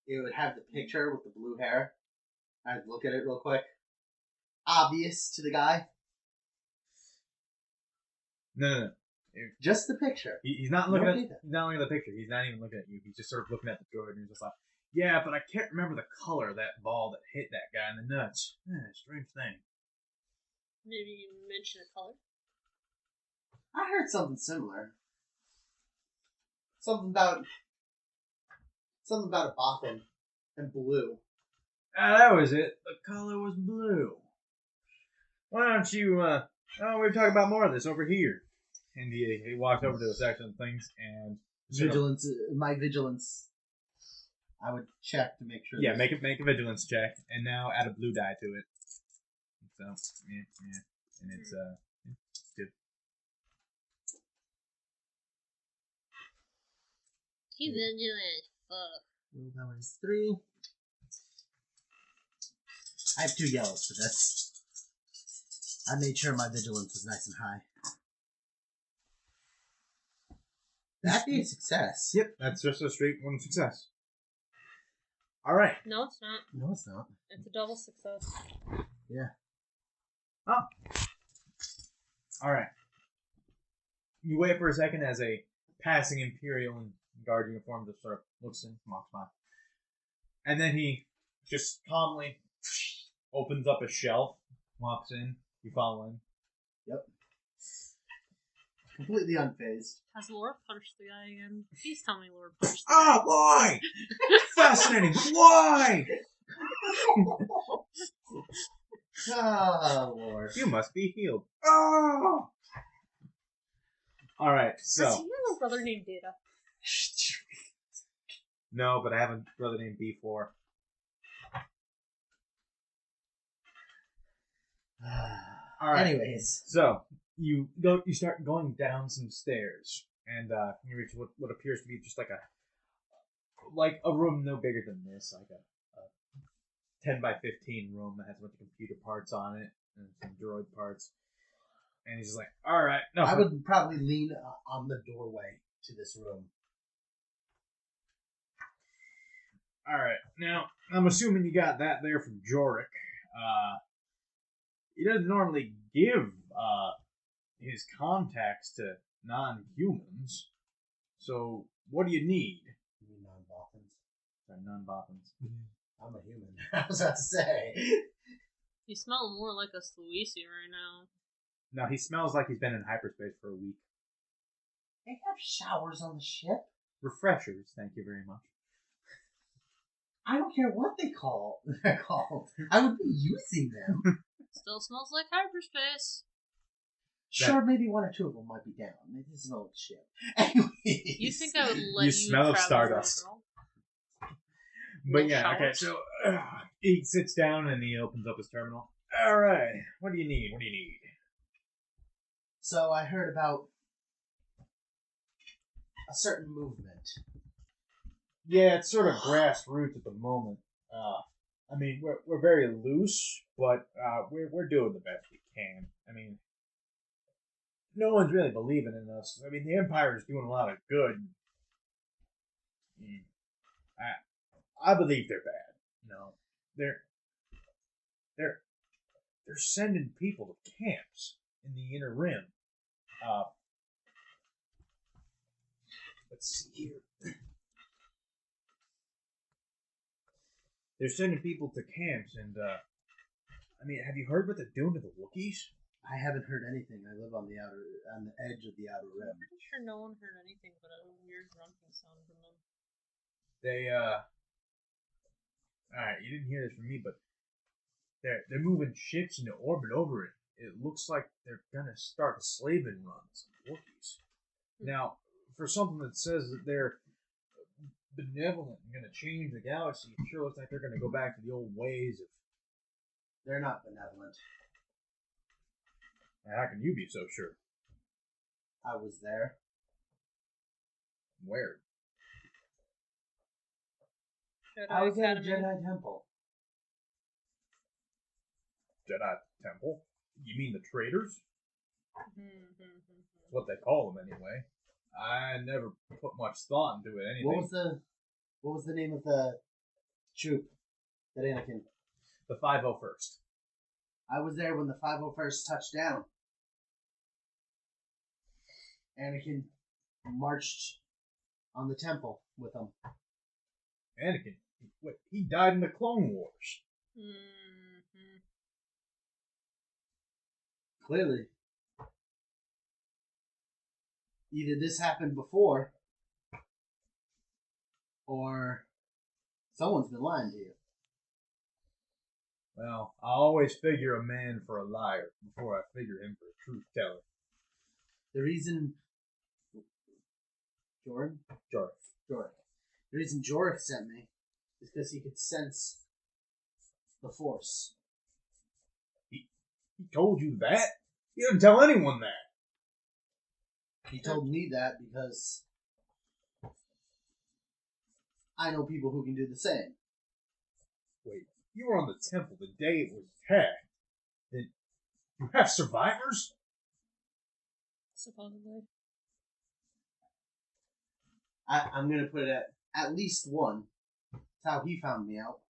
it would have the picture with the blue hair. I'd look at it real quick. Obvious to the guy. No. Just the picture. He's not looking No at. data. He's not looking at the picture. He's not even looking at you. He's just sort of looking at the droid, and he's just like, "Yeah, but I can't remember the color of that ball that hit that guy in the nuts. Strange thing." Maybe you mention a color. I heard something similar. Something about a Bothan and blue. That was it. The color was blue. Why don't you, we're talking about more of this over here. And he walked over to a section of things and... Vigilance, my vigilance. I would check to make sure. Yeah, make a vigilance check, and now add a blue die to it. So, yeah. And it's, good. He's vigilant. Fuck. That was 3. I have 2 yellows for this. I made sure my vigilance was nice and high. That'd be a success. Yep, that's just a straight one success. Alright. No, it's not. No, it's not. It's a double success. Yeah. Oh. Alright. You wait for a second as a passing Imperial in guard uniform just sort of looks in, walks by. And then he just calmly opens up a shelf, walks in, you follow in. Yep. completely unfazed. Has Laura punched the guy again? Please tell me Laura punched the guy. Why? Fascinating, but why? Oh, Lord. You must be healed. Oh! Alright, Does so. he have a brother named Data? No, but I have a brother named B4. Alright. Anyways. So, you start going down some stairs, and you reach what appears to be just like a room no bigger than this, like a 10 by 15 room that has a bunch of computer parts on it and some droid parts. And he's just like, all right. No, I would probably lean on the doorway to this room. All right. Now, I'm assuming you got that there from Jorik. He doesn't normally give his contacts to non-humans. So, what do you need? You mean non-Bothans? Sorry, non-Bothans. I'm a human. I was about to say. You smell more like a Sluisi right now. No, he smells like he's been in hyperspace for a week. They have showers on the ship. Refreshers, thank you very much. I don't care what they're called. I would be using them. Still smells like hyperspace. Sure, maybe one or two of them might be down. Maybe this is an old ship. Anyways. You think I would let You you smell of travel stardust. with a girl? But No yeah, okay, showers? so he sits down and he opens up his terminal. All right, what do you need? What do you need? So I heard about a certain movement. Yeah, it's sort of grassroots at the moment. I mean, we're very loose, but we're doing the best we can. I mean, no one's really believing in us. I mean, the Empire is doing a lot of good. I believe they're bad. No, they're sending people to camps in the Inner Rim. Let's see here. They're sending people to camps, and I mean, have you heard what they're doing to the Wookiees? I haven't heard anything. I live on the edge of the outer rim. I'm pretty sure no one heard anything but a weird grunting sound from them. They alright, you didn't hear this from me, but they're moving ships into orbit over it. It looks like they're gonna start slaving runs on Wookiees. Now, for something that says that they're benevolent and gonna change the galaxy, it sure looks like they're gonna go back to the old ways of. They're not benevolent. How can you be so sure? I was there. Where? I was at a Academy. Jedi temple. Jedi Temple? You mean the traitors? Mm-hmm. That's what they call them anyway. I never put much thought into it. Anything. What was the name of the troop that Anakin? The 501st. I was there when the 501st touched down. Anakin marched on the temple with them. Anakin. Wait, he died in the Clone Wars. Mm-hmm. Clearly. Either this happened before, or someone's been lying to you. Well, I always figure a man for a liar before I figure him for a truth teller. The reason Jordan? Jordan. The reason Jorik sent me is because he could sense the Force. He told you that? He didn't tell anyone that. He told me that because I know people who can do the same. Wait, you were on the temple the day it was attacked. Then you have survivors? Supposedly. I'm going to put it at least one. That's how he found me out.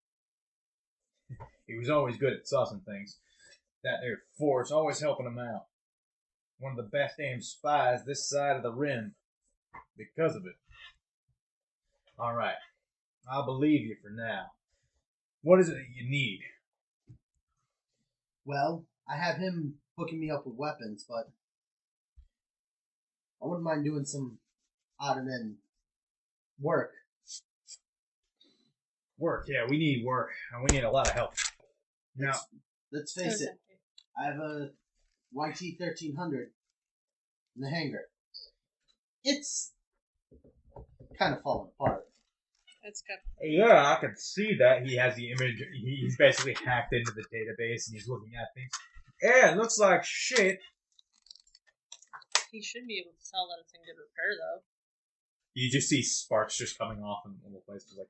He was always good at sussing things. That there Force always helping him out. One of the best aimed spies this side of the rim. Because of it. Alright. I'll believe you for now. What is it that you need? Well, I have him hooking me up with weapons, but I wouldn't mind doing some odd and end work. Work, yeah, we need work, and we need a lot of help. Now, Let's face it, I have a YT 1300 in the hangar. It's kind of falling apart. That's good. yeah, I can see that. He has the image. He's basically hacked into the database, and he's looking at things. Yeah, it looks like shit. He should be able to tell that it's in good repair, though. You just see sparks just coming off in the place. It's like,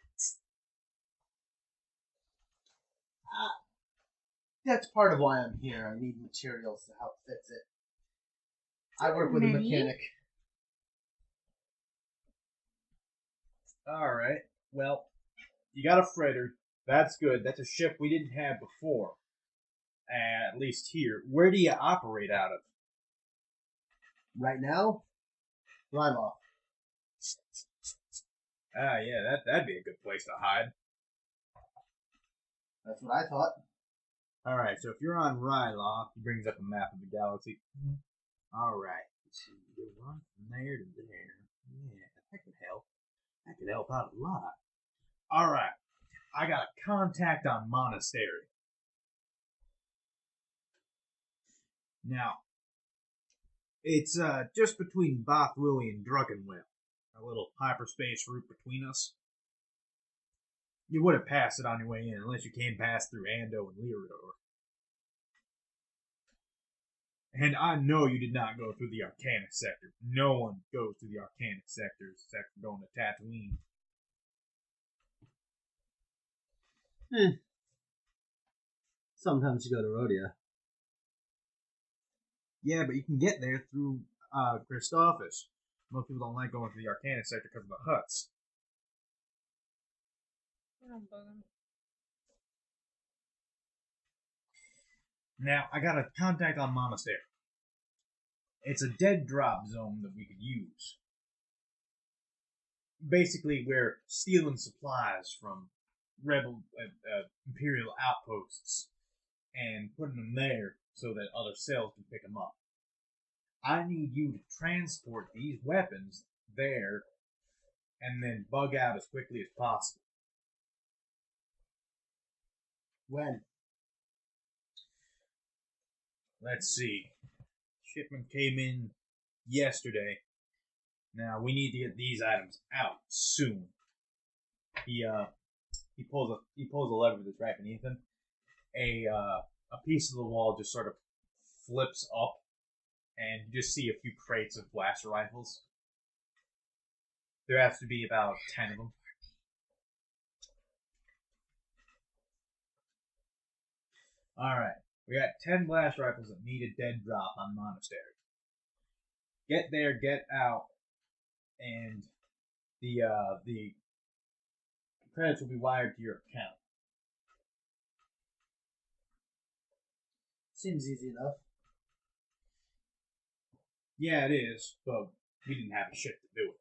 That's part of why I'm here. I need materials to help fix it. I work with a mechanic. all right. Well, you got a freighter. That's good. That's a ship we didn't have before. At least here. Where do you operate out of? Right now, Ryloth. Ah, yeah, that'd be a good place to hide. That's what I thought. Alright, so if you're on Ryloth, he brings up a map of the galaxy. Alright, let's see, you run from there to there. Yeah, that could help. That could help out a lot. Alright, I got a contact on Monastery. Now, it's just between Bothwilly and Druckenwell. A little hyperspace route between us. You would have passed it on your way in, unless you came past through Ando and Lyrador. And I know you did not go through the Arcanus sector. No one goes through the Arcanus sector except for going to Tatooine. Sometimes you go to Rhodia. Yeah, but you can get there through Christophus. Most people don't like going through the Arcanus sector because of the huts. Now, I got a contact on Monastery. It's a dead drop zone that we could use. Basically, we're stealing supplies from rebel imperial outposts and putting them there so that other cells can pick them up. I need you to transport these weapons there and then bug out as quickly as possible. When? Let's see. Shipment came in yesterday. Now we need to get these items out soon. He pulls a lever that's right beneath him. A piece of the wall just sort of flips up, and you just see a few crates of blaster rifles. There has to be about 10 of them. Alright, we got 10 blast rifles that need a dead drop on Monastery. Get there, get out, and the credits will be wired to your account. Seems easy enough. Yeah, it is, but we didn't have a ship to do it.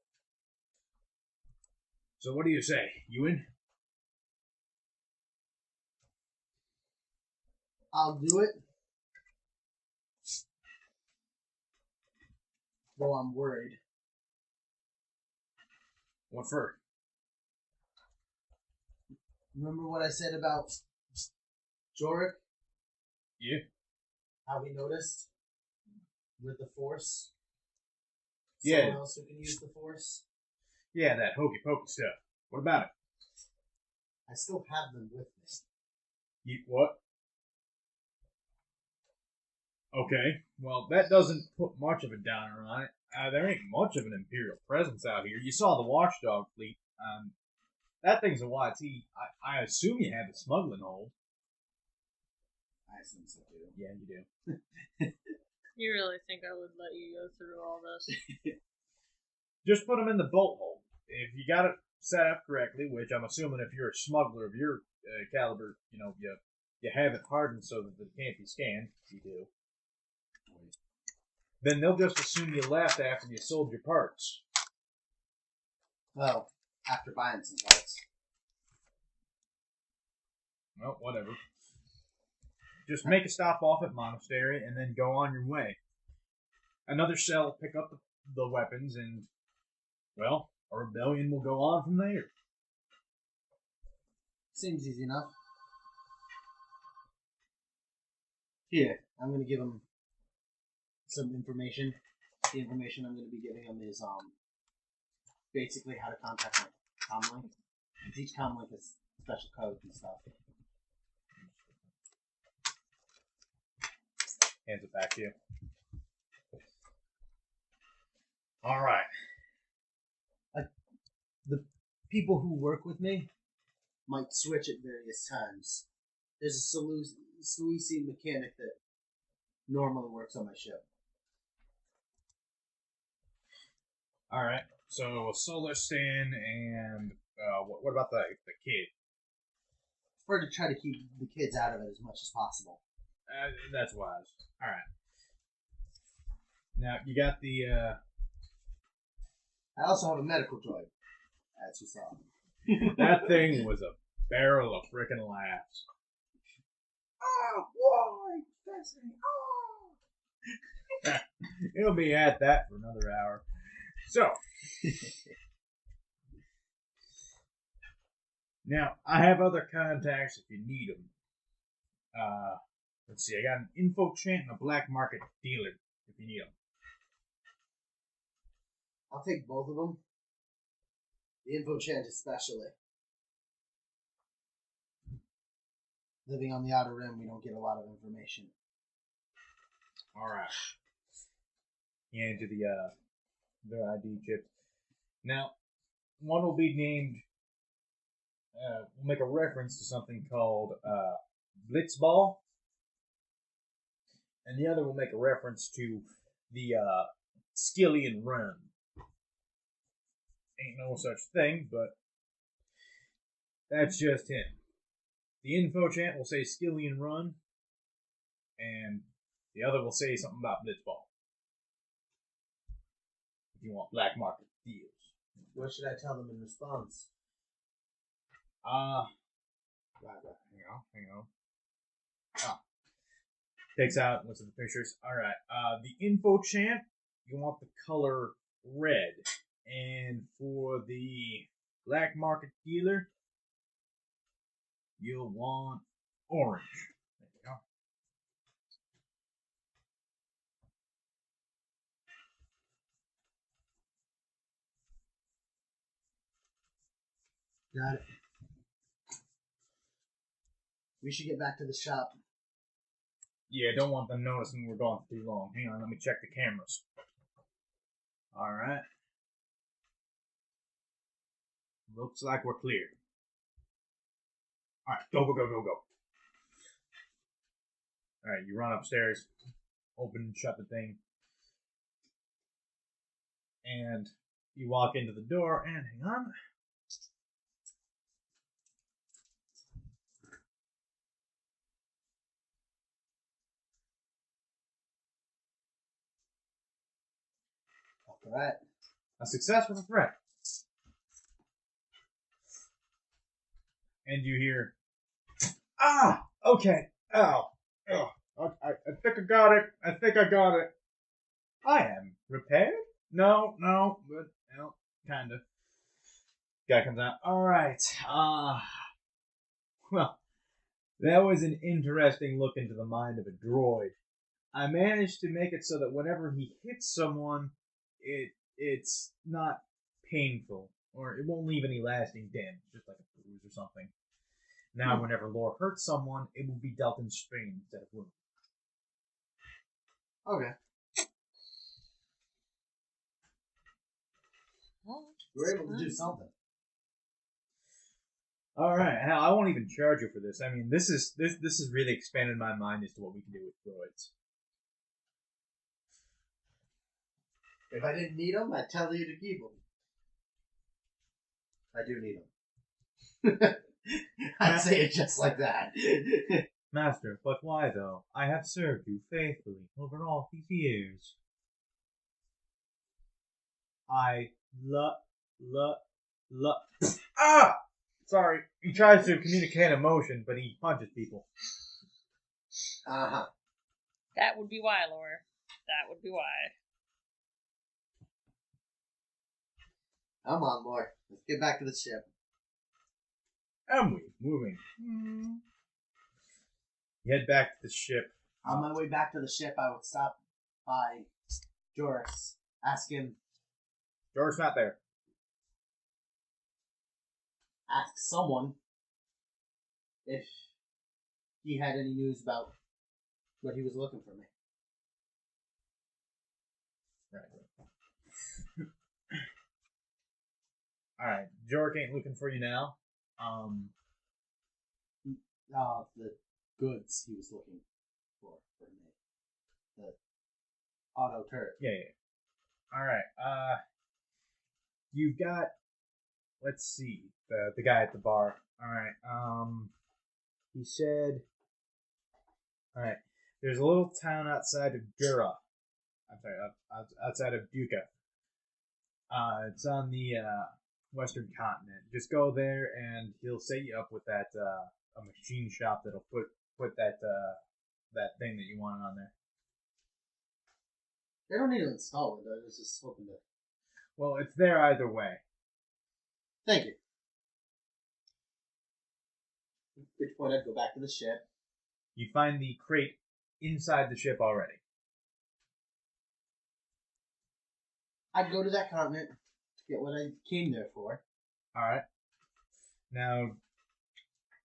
So what do you say? You in? I'll do it. Though I'm worried. What for? Remember what I said about Jorik? Yeah. How we noticed? With the Force? Yeah. Someone else who can use the Force? Yeah, that hokey pokey stuff. What about it? I still have them with me. You what? Okay, well, that doesn't put much of a downer on it. There ain't much of an Imperial presence out here. You saw the Watchdog fleet. That thing's a YT. I assume you have a smuggling hold. I assume so too. Yeah, you do. You really think I would let you go through all this? Just put them in the bolt hold. If you got it set up correctly, which I'm assuming if you're a smuggler of your caliber, you have it hardened so that it can't be scanned. You do. Then they'll just assume you left after you sold your parts. Well, after buying some parts. Well, whatever. Just make a stop off at Monastery and then go on your way. Another cell will pick up the weapons, and, well, a rebellion will go on from there. Seems easy enough. Here, I'm going to give him some information. The information I'm going to be giving him is basically how to contact my comlink. Each comlink has special codes and stuff. Hands it back to you. All right. The people who work with me might switch at various times. There's a Sluisi mechanic that normally works on my ship. All right. So Solistan and what about the kid? Prefer to try to keep the kids out of it as much as possible. That's wise. All right. Now you got the. I also have a medical droid, as you saw. That thing was a barrel of frickin' laughs. Oh, boy! Oh! It'll be at that for another hour. So, now I have other contacts if you need them. Let's see, I got an info chant and a black market dealer if you need them. I'll take both of them. The info chant especially. Living on the outer rim, we don't get a lot of information. All right. And to their ID chips. Now, one will be named. We'll make a reference to something called Blitzball, and the other will make a reference to the Skillian Run. Ain't no such thing, but that's just him. The info chant will say Skillian Run, and the other will say something about Blitzball. If you want black market deals. What should I tell them in response? Hang on. Takes out, looks at the pictures. Alright, the info chant, you want the color red. And for the black market dealer, you'll want orange. There you go. Got it. We should get back to the shop. Yeah, don't want them noticing we're gone for too long. Hang on, let me check the cameras. Alright. Looks like we're clear. Alright, go. Alright, you run upstairs, open and shut the thing. And you walk into the door, and hang on. Alright. A success with a threat. And you hear, okay. I think I got it. I am repaired? No, but, kind of. Guy comes out, alright, well, that was an interesting look into the mind of a droid. I managed to make it so that whenever he hits someone, it's not painful, or it won't leave any lasting damage, just like a bruise or something. Now, whenever Lore hurts someone, it will be dealt in strain instead of wound. Okay. Well, We're able to do something. Alright, hell, I won't even charge you for this. I mean, this has really expanded my mind as to what we can do with droids. If I didn't need them, I'd tell you to keep them. I do need them. I'd say it just like that. Master, but why though? I have served you faithfully over all these years. I Sorry, he tries to communicate emotion, but he punches people. Uh-huh. That would be why, Lore. That would be why. Come on, boy. Let's get back to the ship. And we moving. You head back to the ship. On my way back to the ship, I would stop by Joris, ask George's not there. someone if he had any news about what he was looking for me. Right. Alright, Jork ain't looking for you now. The goods he was looking for me. The auto turret. Yeah. Alright, you've got, let's see, the guy at the bar. Alright, he said, alright, there's a little town outside of Dura. I'm sorry, outside of Duca. It's on the, Western continent. Just go there and he'll set you up with that, a machine shop that'll put that, that thing that you want on there. They don't need to install it. I was just hoping to. Well, it's there either way. Thank you. At which point I'd go back to the ship. You find the crate inside the ship already. I'd go to that continent to get what I came there for. Alright. Now,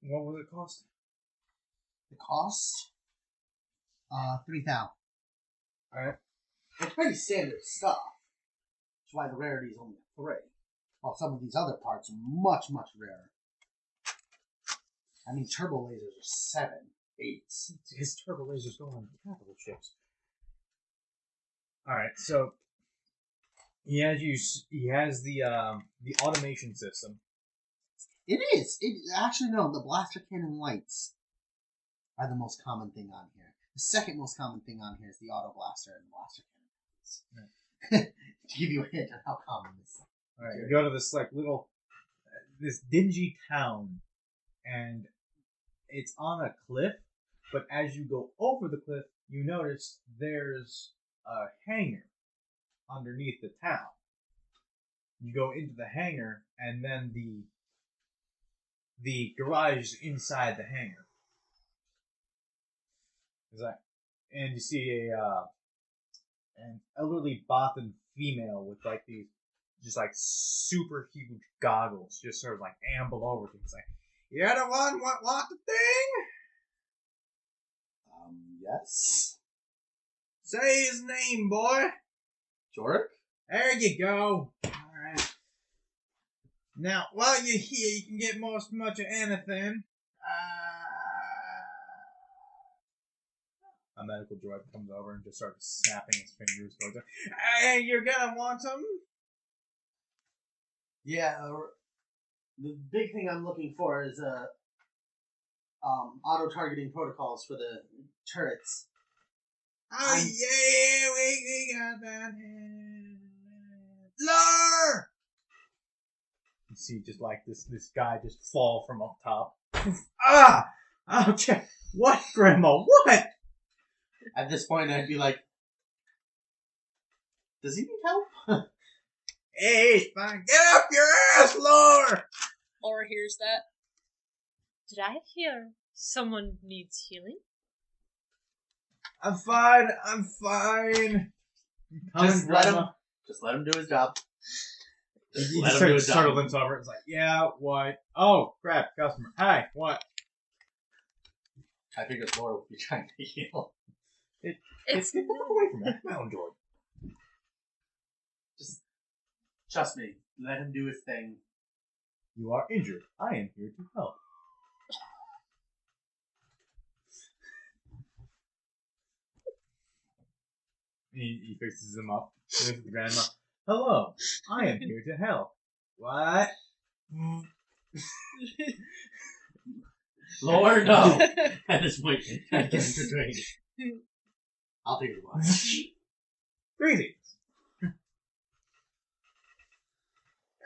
what will it cost? The cost? 3,000. Alright. It's pretty standard stuff. That's why the rarity is only 3. While some of these other parts are much, much rarer. I mean, turbo lasers are 7, 8. His turbo lasers go on capital ships. Alright, so he has the automation system. It is. Actually, no, the blaster cannon lights are the most common thing on here. The second most common thing on here is the auto blaster and the blaster cannon lights. To give you a hint on how common this is. Alright, you go to this this dingy town, and it's on a cliff, but as you go over the cliff, you notice there's a hangar underneath the town. You go into the hangar, and then the garage is inside the hangar. And you see an elderly Bothan female with like these just like super huge goggles, just sort of like amble over things like, "You're the one what want the thing?" Yes. Say his name, boy. Jork? There you go. Alright. Now, while you're here, you can get much of anything. A medical droid comes over and just starts snapping his fingers towards her. Hey, you're gonna want some? Yeah, the big thing I'm looking for is auto-targeting protocols for the turrets. Oh, yeah, we got that. Lure! You see just like this guy just fall from up top. Ah! Okay. What, Grandma? What? At this point, I'd be like, does he need help? Hey, it's fine. Get up your ass, Lure! Or hears that. Did I hear someone needs healing? I'm fine. Just let him do his job. He just sort of limps over. It's like, yeah, what? Oh, crap, customer. Hi, what? I figured Laura would be trying to heal. Get the fuck away from that mountain droid. Just trust me. Let him do his thing. You are injured. I am here to help. He fixes him up. He looks at the grandma. Hello, I am here to help. What? Lord, no. At this point, I guess it's drink. I'll take the watch. Greetings. Now,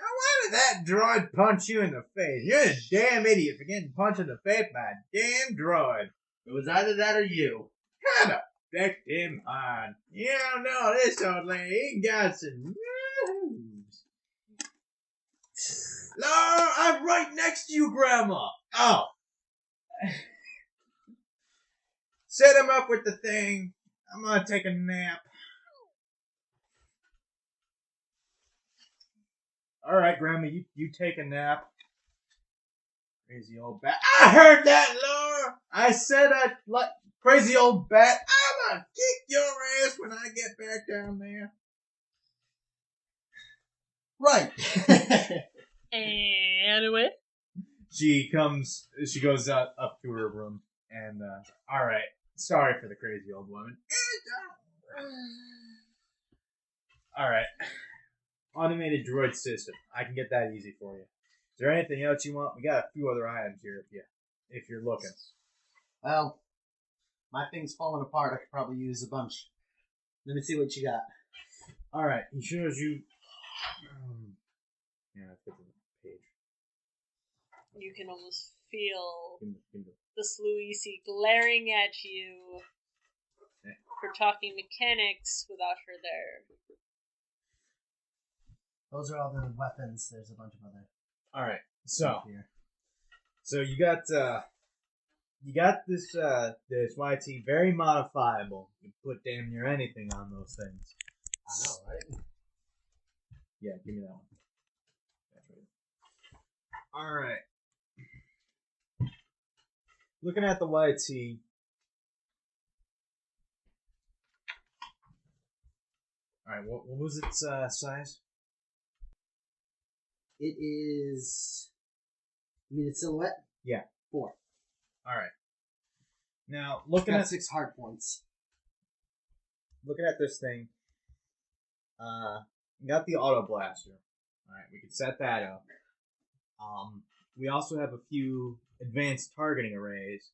why did that droid punch you in the face? You're a damn idiot for getting punched in the face by a damn droid. It was either that or you. Kind of decked him on. You don't know this old lady. He got some moves. No, I'm right next to you, Grandma. Oh. Set him up with the thing. I'm gonna take a nap. All right, Grandma, you take a nap. Crazy old bat. I heard that, Laura. I said I'd like crazy old bat. I'm gonna kick your ass when I get back down there. Right. Anyway. She goes up to her room and, all right. Sorry for the crazy old woman. All right. Automated droid system. I can get that easy for you. Is there anything else you want? We got a few other items here if you're looking. Well, my thing's falling apart. I could probably use a bunch. Let me see what you got. All right. He shows you. Yeah, let's get to the page. You can almost feel Give me the Sluisi glaring at you for talking mechanics without her there. Those are all the weapons. There's a bunch of other. All right. So here. you got this YT very modifiable. You can put damn near anything on those things. I know, right? Yeah, give me that one. That's right. All right. Looking at the YT. All right. What was its size? It is. You mean its silhouette? Yeah. 4. All right. Now Got 6 hard points. looking at this thing, got the auto blaster. All right, we can set that up. We also have a few advanced targeting arrays,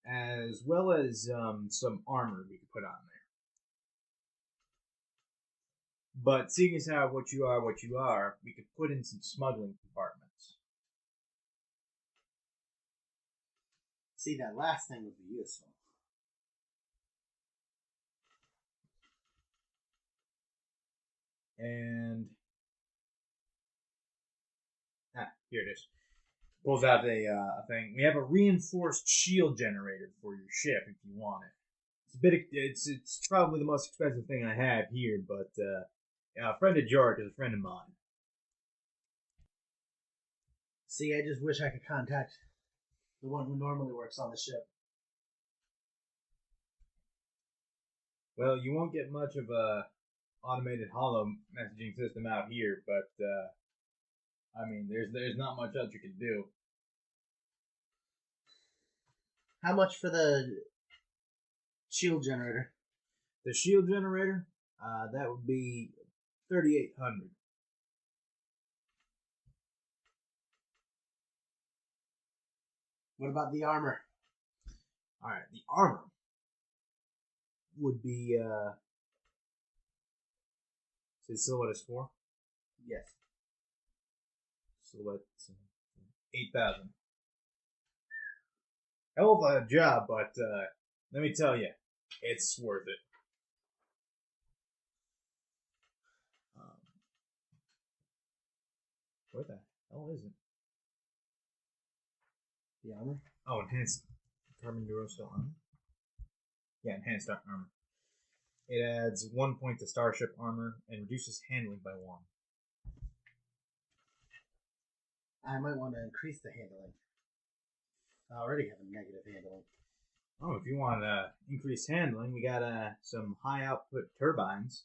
as well as some armor we can put on there. But seeing as how what you are, we could put in some smuggling compartments. See, that last thing would be useful. And here it is. Pulls out a thing. We have a reinforced shield generator for your ship if you want it. It's probably the most expensive thing I have here, but a friend of Jork is a friend of mine. See, I just wish I could contact the one who normally works on the ship. Well, you won't get much of a automated holo messaging system out here, but I mean, there's not much else you can do. How much for the shield generator? The shield generator, that would be 3,800. What about the armor? All right, the armor would be say silhouette is 4. Yes. Silhouette 8,000. Hell of a job, but let me tell you, it's worth it. What the hell is it? The armor? Oh, enhanced carbon Duracell armor. Yeah, enhanced armor. It adds 1 point to starship armor and reduces handling by 1. I might want to increase the handling. I already have a negative handling. Oh, if you want increased handling, we got some high output turbines.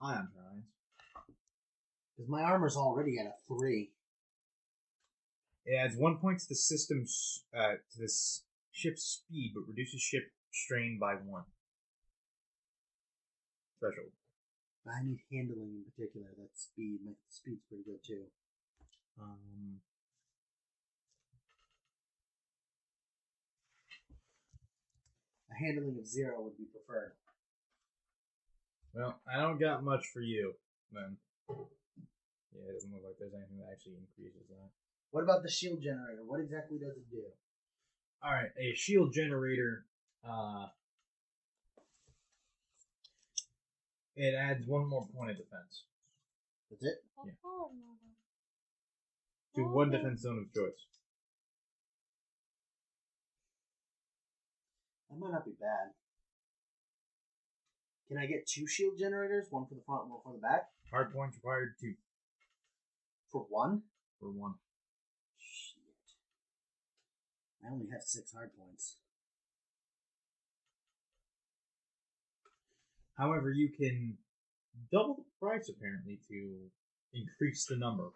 Ion turbines. Because my armor's already at a 3. It adds 1 point to the system's to this ship's speed, but reduces ship strain by 1. Threshold. I need handling in particular. That's speed. My speed's pretty good too. A handling of 0 would be preferred. Well, I don't got much for you, then. Yeah, it doesn't look like there's anything that actually increases that. What about the shield generator? What exactly does it do? Alright, a shield generator, it adds 1 more point of defense. That's it? Yeah. Oh, To one defense zone of choice. That might not be bad. Can I get 2 shield generators? One for the front and one for the back? Hard points required 2 For 1? for 1. Shit. I only have 6 hard points. However, you can double the price apparently to increase the number.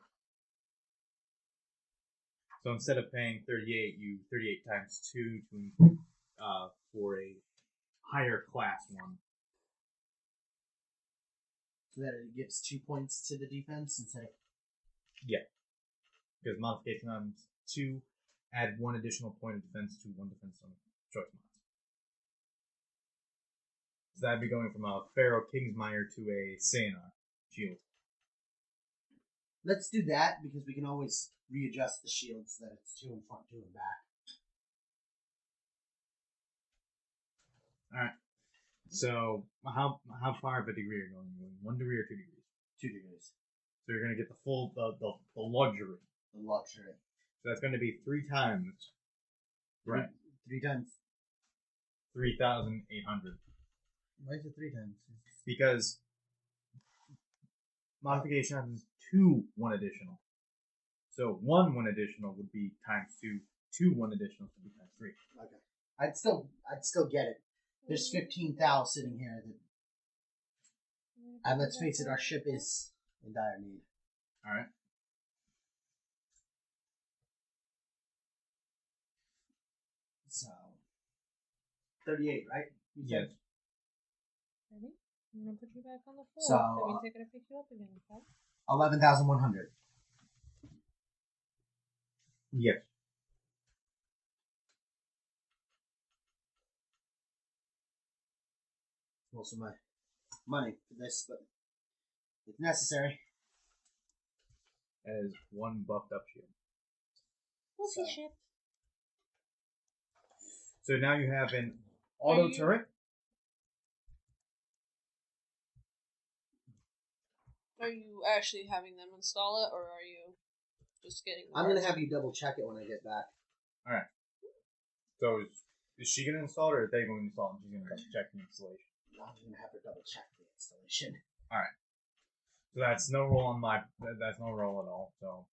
So instead of paying 38, you 38 times 2 to for a higher class one. So that it gives 2 points to the defense instead of... Yeah. Because modification on 2 add 1 additional point of defense to 1 defense on choice mods. So that'd be going from a Pharaoh Kingsmire to a Sayonara shield. Let's do that because we can always readjust the shield so that it's 2 in front, 2 in back. Alright. So how far of a degree are you going? 1 degree or 2 degrees? 2 degrees. So you're gonna get the full the luxury. The luxury. So that's gonna be 3 times. Right. 3 times. 3,800. Why is it 3 times? Because modification happens 2 1 additional. So 1 additional would be times 2. 2 1 additional would be times 3. Okay. I'd still get it. There's 15 thou sitting here that, and let's face it, our ship is in dire need. Alright. So 38, right? You Yes. said? Ready? I'm gonna put you back on the floor. So, That means they're gonna pick you up again, okay? 11,100. Yes. Most of my money for this, but it's necessary. As 1 buffed up shield. We'll So- ship. So now you have an auto turret. Are you actually having them install it, or are you just getting the I'm gonna parts? have you double check it when I get back. So is she gonna install it or are they going to install it and she's gonna check the installation? I'm gonna have her double check the installation. So that's no roll on that's no roll at all. So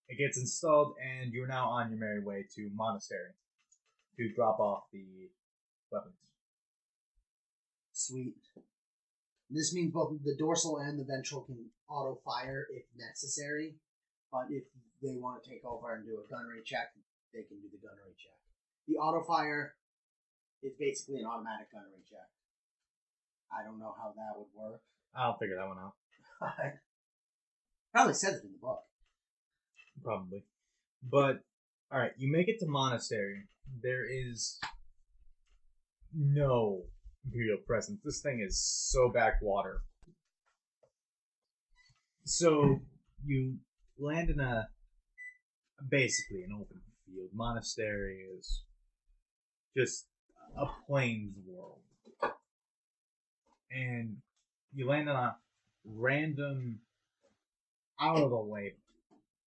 it gets installed and you're now on your merry way to Monastery to drop off the weapons. Sweet. This means both the dorsal and the ventral can auto fire if necessary, but if they want to take over and do a gunnery check, they can do the gunnery check. The auto fire is basically an automatic gunnery check. I don't know how that would work. I'll figure that one out. Probably says it in the book. Probably. But alright, you make it to Monastery. There is no Imperial presence. This thing is so backwater. So you land in basically an open field. Monastery is just a plains world. And you land on a random out of the way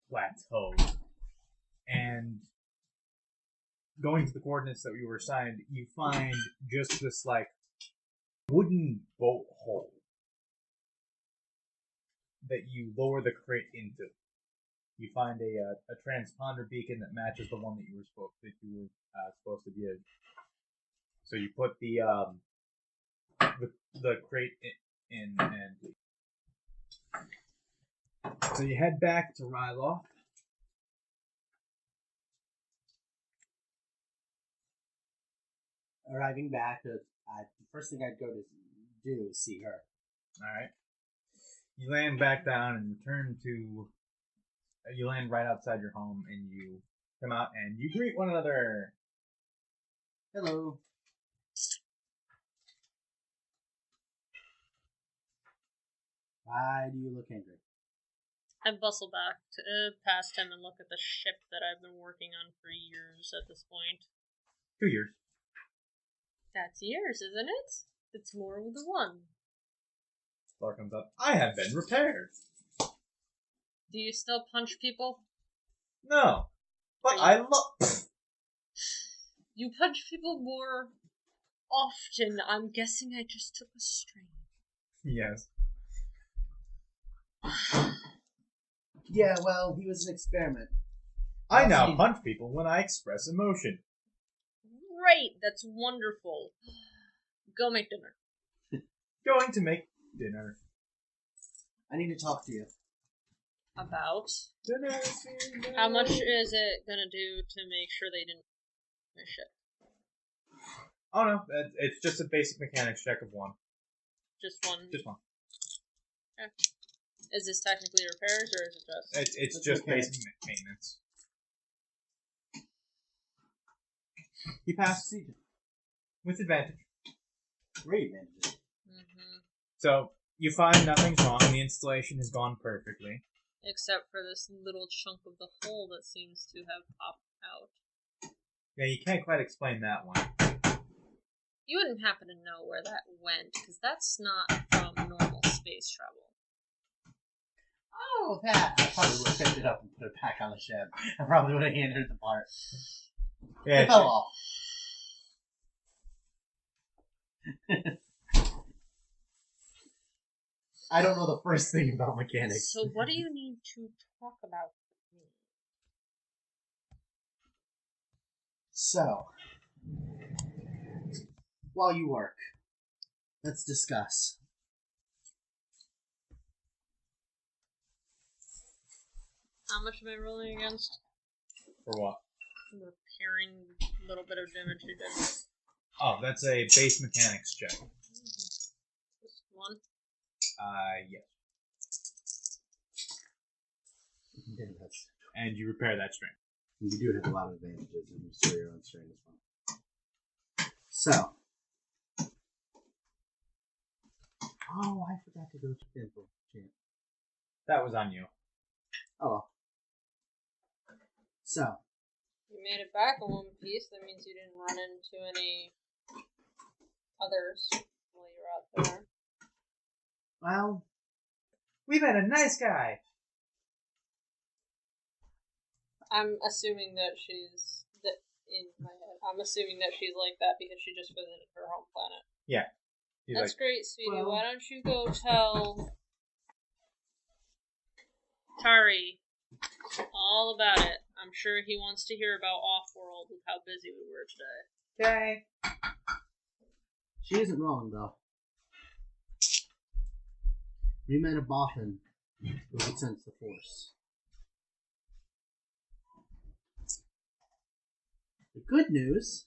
plateau. And going to the coordinates that we were assigned, you find just this like wooden boat hole that you lower the crate into. You find a transponder beacon that matches the one that you were supposed to give. So you put the crate in and so you head back to Ryloth. Arriving back, the first thing I'd go to do is see her. Alright. You land back down and return to... You land right outside your home and you come out and you greet one another. Hello. Why do you look angry? I bustle back past him and look at the ship that I've been working on for years at this point. 2 years. That's years, isn't it? It's more with the one. Star comes up. I have been repaired. Do you still punch people? No. But I love... You punch people more often. I'm guessing I just took a strain. Yes. Yeah, well, he was an experiment. I now punch people when I express emotion. Great, that's wonderful. Go make dinner. Going to make dinner. I need to talk to you. About? Dinner. How much is it gonna do to make sure they didn't finish it? Oh no, it's just a basic mechanics check of 1. Just one? Just 1. Okay. Is this technically repairs, or is it just... It's just basic maintenance. You pass with advantage. Great advantage. Mm-hmm. So, you find nothing's wrong. The installation has gone perfectly. Except for this little chunk of the hole that seems to have popped out. Yeah, you can't quite explain that one. You wouldn't happen to know where that went, because that's not from normal space travel. Oh, that! I probably would have picked it up and put it back on the ship. I probably would have handed it the part. Yeah, It fell off. I don't know the first thing about mechanics. So what do you need to talk about with me? So, while you work, let's discuss. How much am I rolling against? For what? Repairing a little bit of damage you did. Oh, that's a base mechanics check. Just 1? Yes. Yes. And you repair that strain. You do have a lot of advantages, and you store your own strain as well. So. Oh, I forgot to go to the info champ. That was on you. Oh well. So. You made it back in one piece. That means you didn't run into any others while you were out there. Well, we met a nice guy. I'm assuming that she's in my head. I'm assuming that she's like that because she just visited her home planet. Yeah. He's That's like, great, sweetie. well, Why don't you go tell Tari all about it? I'm sure he wants to hear about Offworld with how busy we were today. okay. she isn't wrong, though. We met a boffin who could sense the Force. The good news...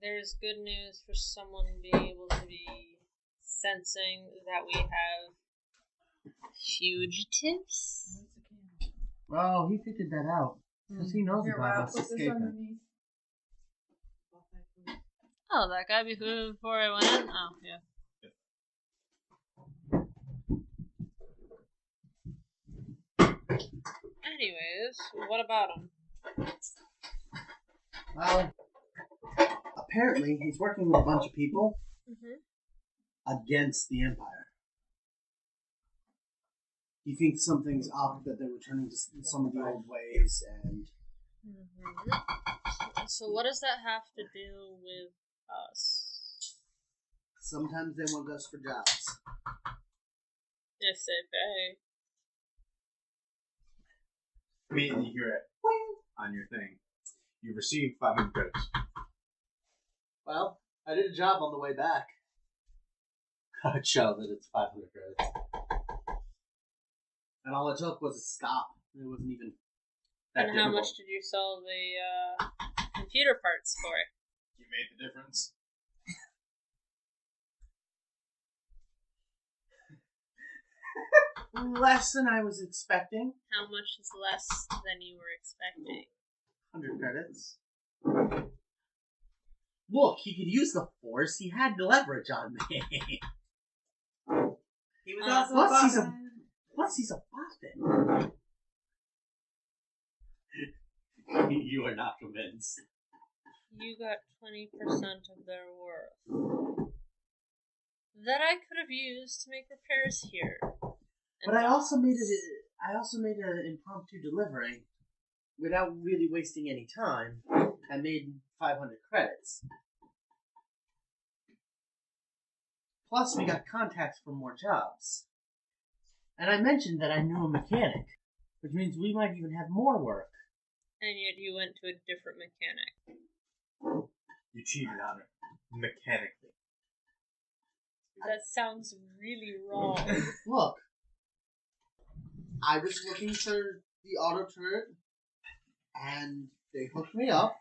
There's good news for someone being able to be sensing that we have fugitives. Well, he figured that out. Because he knows about us escaping. Oh, that guy before I went in? Oh, yeah. Anyways, what about him? Well, apparently he's working with a bunch of people against the Empire. He thinks something's up, that they're returning to some of the old ways, and... So what does that have to do with us? Sometimes they want us for jobs. If they pay. Immediately you hear it on your thing. You received 500 credits. Well, I did a job on the way back. I'd show that it's 500 credits. And all it took was a stop. It wasn't even that And difficult. how much did you sell the computer parts for? You made the difference. Less than I was expecting. How much is less than you were expecting? 100 credits. Look, he could use the Force. He had leverage on me. He was also plus he's a boffin. You are not convinced. You got 20% of their worth. That I could have used to make repairs here. But I also made it. I also made an impromptu delivery without really wasting any time. I made 500 credits. Plus, we got contacts for more jobs. And I mentioned that I knew a mechanic, which means we might even have more work. And yet you went to a different mechanic. You cheated on her. Mechanically. That sounds really wrong. Look, I was looking for the auto turret, and they hooked me up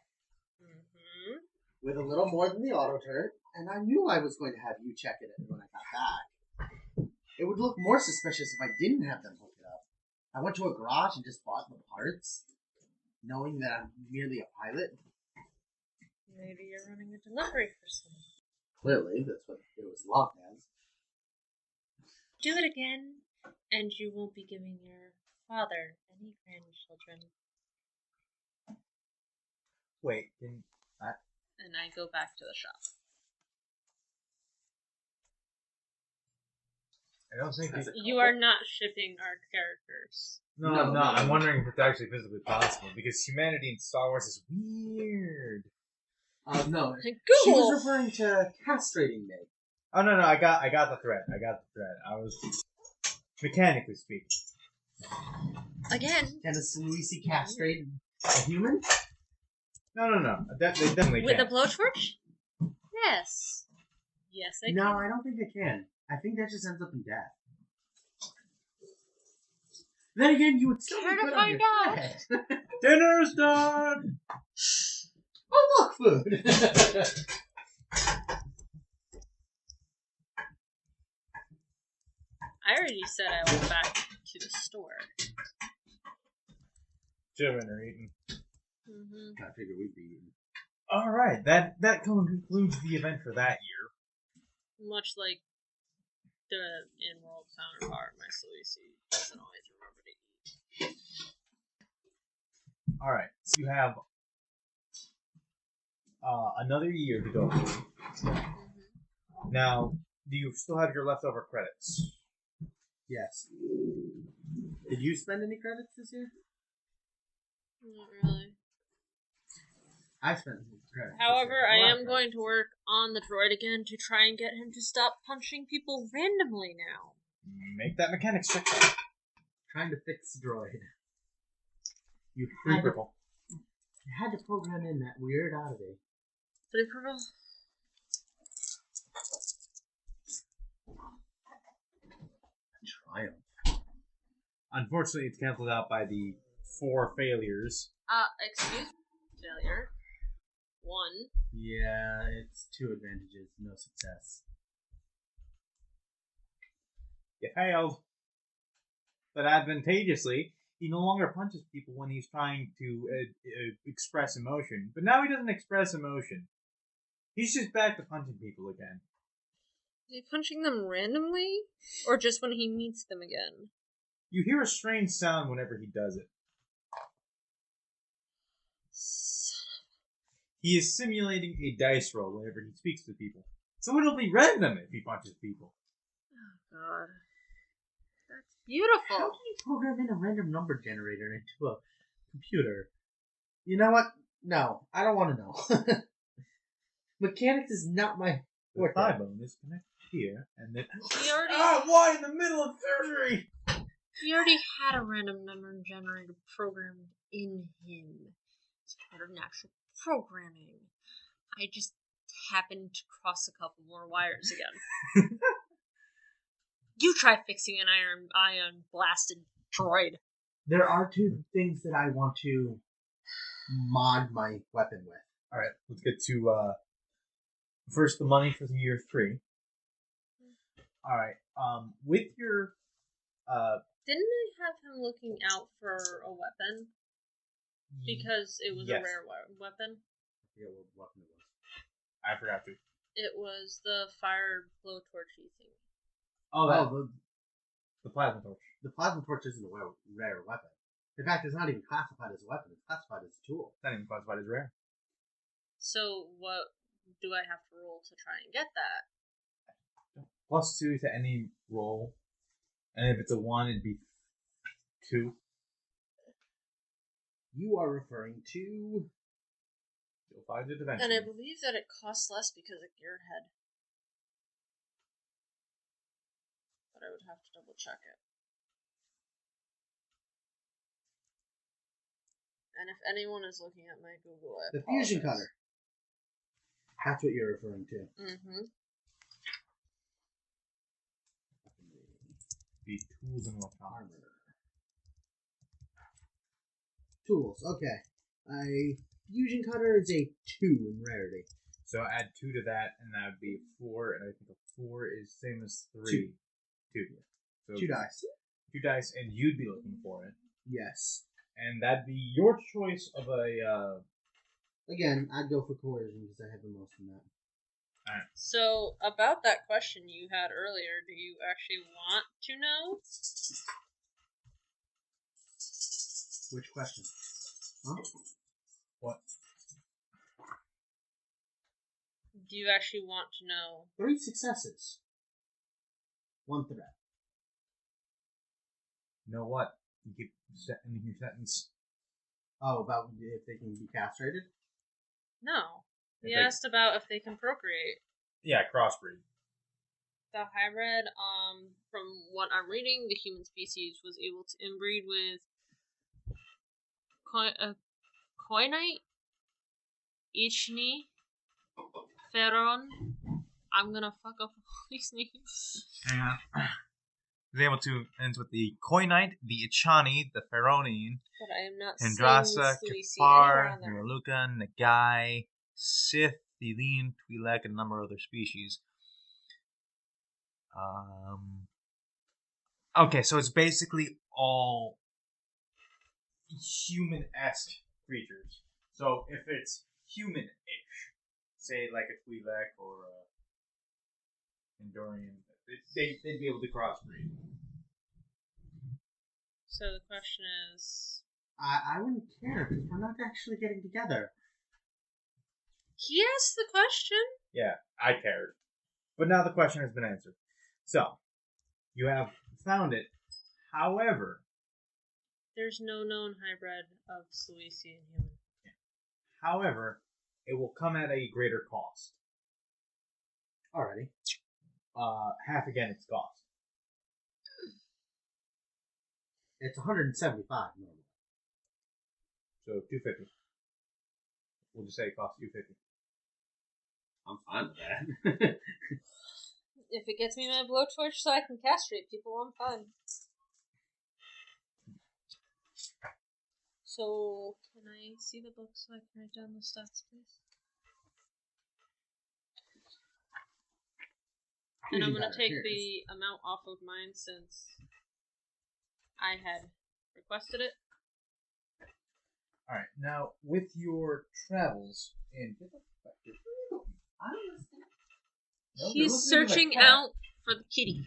with a little more than the auto turret, and I knew I was going to have you check it when I got back. It would look more suspicious if I didn't have them hook it up. I went to a garage and just bought the parts, knowing that I'm merely a pilot. Maybe you're running a delivery for someone. Clearly, that's what it was logged as. Do it again, and you won't be giving your father any grandchildren. Wait, didn't I? And I go back to the shop. I don't think You are not shipping our characters. No, I'm not. I'm wondering if it's actually physically possible because humanity in Star Wars is weird. No. Google. She was referring to castrating me. Oh no, I got the threat. I was mechanically speaking. Again. Can a Luisi castrate a human? No. They definitely With can. a blowtorch? Yes. Yes, I can. No, I don't think they can. I think that just ends up in death. Then again, you would still Care be to good on find your out? head. Dinner's done. Oh, look, food! I already said I went back to the store. Children are eating. Mm-hmm. I figured we'd be eating. All right, that concludes the event for that year. Much like the in-world counterpart, my Lucy doesn't always remember to eat. All right, so you have another year to go. Now, do you still have your leftover credits? Yes. Did you spend any credits this year? Not really. I spent some credits. However, I am going to work on the droid again to try and get him to stop punching people randomly now. Make that mechanics check. Trying to fix the droid. You Free had, purple. you had to program in that weird oddity. Pretty purple. Triumph. Unfortunately, it's canceled out by the 4 failures. Excuse me. Failure. 1. Yeah, it's 2 advantages, no success. You failed. But advantageously, he no longer punches people when he's trying to express emotion. But now he doesn't express emotion. He's just back to punching people again. Is he punching them randomly? Or just when he meets them again? You hear a strange sound whenever he does it. He is simulating a dice roll whenever he speaks to people. So it'll be random if he punches people. Oh, God. That's beautiful. How can you program in a random number generator into a computer? You know what? No, I don't want to know. Mechanics is not my The thigh bone is connected here, and then... He already... why in the middle of surgery? He already had a random number generator programmed in him. It's part of natural programming. I just happened to cross a couple more wires again. You try fixing an ion blasted droid. There are 2 things that I want to mod my weapon with. Alright, let's get to, first the money for the year 3. Alright, with your, Didn't I have him looking out for a weapon? Because it was yes. a rare weapon? I forget what weapon it was. I forgot to. It was the fire blowtorchy thing. The plasma torch. The plasma torch isn't a rare weapon. In fact, it's not even classified as a weapon. It's classified as a tool. Not even classified as rare. So what do I have to roll to try and get that? +2 to any roll. And if it's a 1, it'd be 2. You are referring to... You'll find it eventually. And I believe that it costs less because of Gearhead. But I would have to double check it. And if anyone is looking at my Google, I The fusion apologize. cutter. That's what you're referring to. Mm-hmm. The tools and electronics. Armor. Tools, okay. A fusion cutter is a 2 in rarity. So add 2 to that, and that would be 4, and I think a 4 is same as 3. 2. Yeah. So 2 dice. 2 dice, and you'd be looking for it. Yes. And that'd be your choice of a, Again, I'd go for coercion because I have the most in that. So, about that question you had earlier, do you actually want to know? Which question? Huh? what? Do you actually want to know? 3 successes. 1 threat. You know what? You keep ending your sentence. Oh, about if they can be castrated? No. He If they- asked about if they can procreate. Yeah, crossbreed. The hybrid, from what I'm reading, the human species was able to inbreed with Coinite, Ichni, Ferron. I'm gonna fuck up all these names. Hang on. Was able to ends with the Coinite, the Ichani, the Ferronian, But I am not Hendrasa, seeing Kefar, anywhere on there. Miraluka, Nagai, Sith, Thelene, Twi'lek, and a number of other species. Okay, so it's basically all human-esque creatures. So if it's human-ish, say like a Twi'lek or a Endorian, they'd be able to crossbreed. So the question is... I wouldn't care because we're not actually getting together. He asked the question. Yeah, I cared. But now the question has been answered. So, you have found it. However, There's no known hybrid of Suisi and human. it will come at a greater cost. Alrighty. Half again its cost. It's 175 normally. So 250. We'll just say it costs 250. I'm fine with that. If it gets me my blowtorch so I can castrate people, I'm fine. So, can I see the book so I can write down the stats, please? And I'm going to take the amount off of mine since I had requested it. Alright, now with your travels in. He's searching out for the kitty.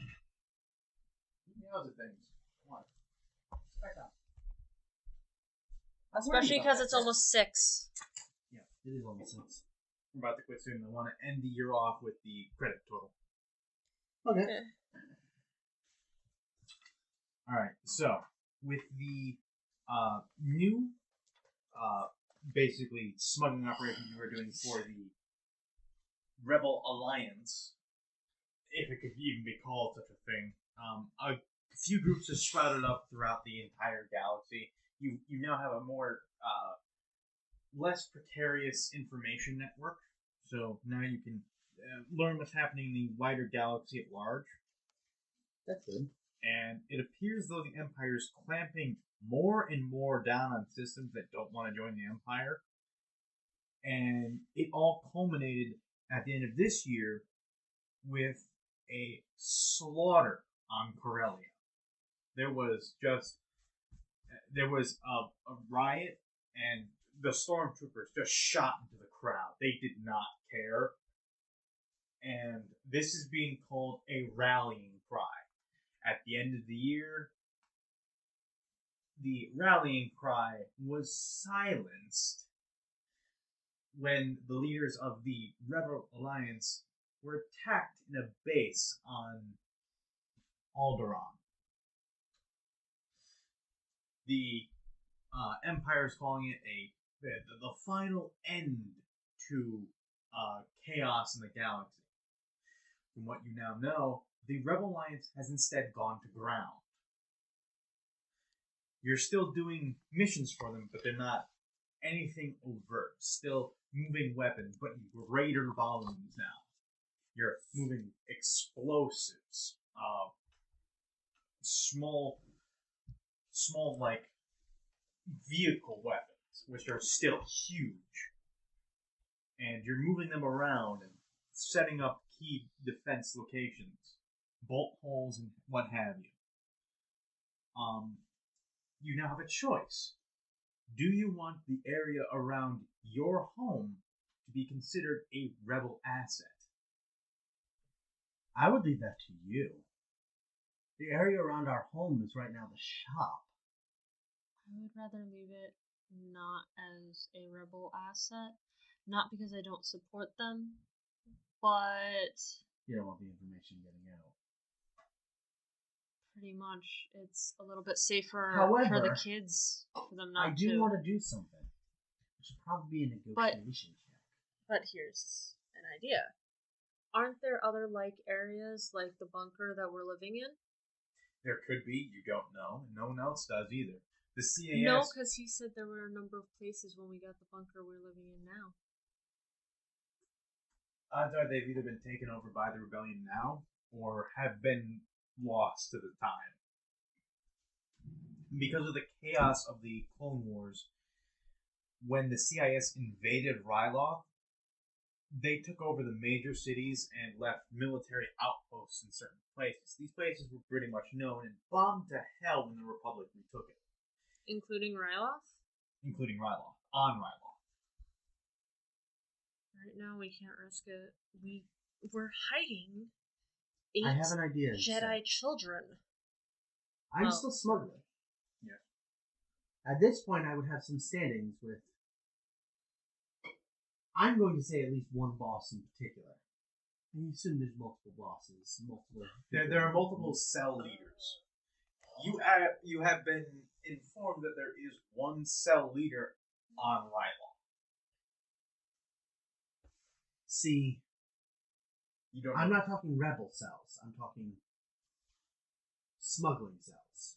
Especially because it's almost 6. Yeah, it is almost 6. We're about to quit soon. I want to end the year off with the credit total. Okay. Alright, so with the new basically smuggling operation you were doing for the Rebel Alliance, if it could even be called such a thing, a few groups have sprouted up throughout the entire galaxy. You now have a more less precarious information network, so now you can learn what's happening in the wider galaxy at large. That's good. And it appears though the Empire is clamping more and more down on systems that don't want to join the Empire. And it all culminated at the end of this year with a slaughter on Corellia. There was a riot, and the stormtroopers just shot into the crowd. They did not care. And this is being called a rallying cry. At the end of the year, the rallying cry was silenced when the leaders of the Rebel Alliance were attacked in a base on Alderaan. The Empire is calling it the final end to chaos in the galaxy. From what you now know, the Rebel Alliance has instead gone to ground. You're still doing missions for them, but they're not anything overt. Still moving weapons, but in greater volumes now. You're moving explosives, small like vehicle weapons, which are still huge, and you're moving them around and setting up key defense locations, bolt holes, and what have you. You now have a choice. Do you want the area around your home to be considered a rebel asset? I would leave that to you. The area around our home is right now the shop. I would rather leave it not as a rebel asset. Not because I don't support them, but You don't want the information getting out. pretty much it's a little bit safer for However, the kids for them not I do to. want to do something. It should probably be a negotiation check. But here's an idea. Aren't there other like areas like the bunker that we're living in? There could be, you don't know, and no one else does either. The CAS... No, because he said there were a number of places when we got the bunker we're living in now. Odds are they've either been taken over by the rebellion now, or have been lost to the time. Because of the chaos of the Clone Wars, when the CIS invaded Ryloth, they took over the major cities and left military outposts in certain places. These places were pretty much known and bombed to hell when the Republic retook it. Including Ryloth? Including Ryloth. On Ryloth. Right now we can't risk it. We're hiding 8 I have an idea. Jedi children. I'm Oh. still smuggling. Yeah. At this point, I would have some standings with. I'm going to say at least one boss in particular. I assume there's multiple bosses, multiple. There are multiple cell leaders. You have been informed that there is one cell leader on Ryloth. See, You don't. I'm not talking rebel cells. I'm talking smuggling cells.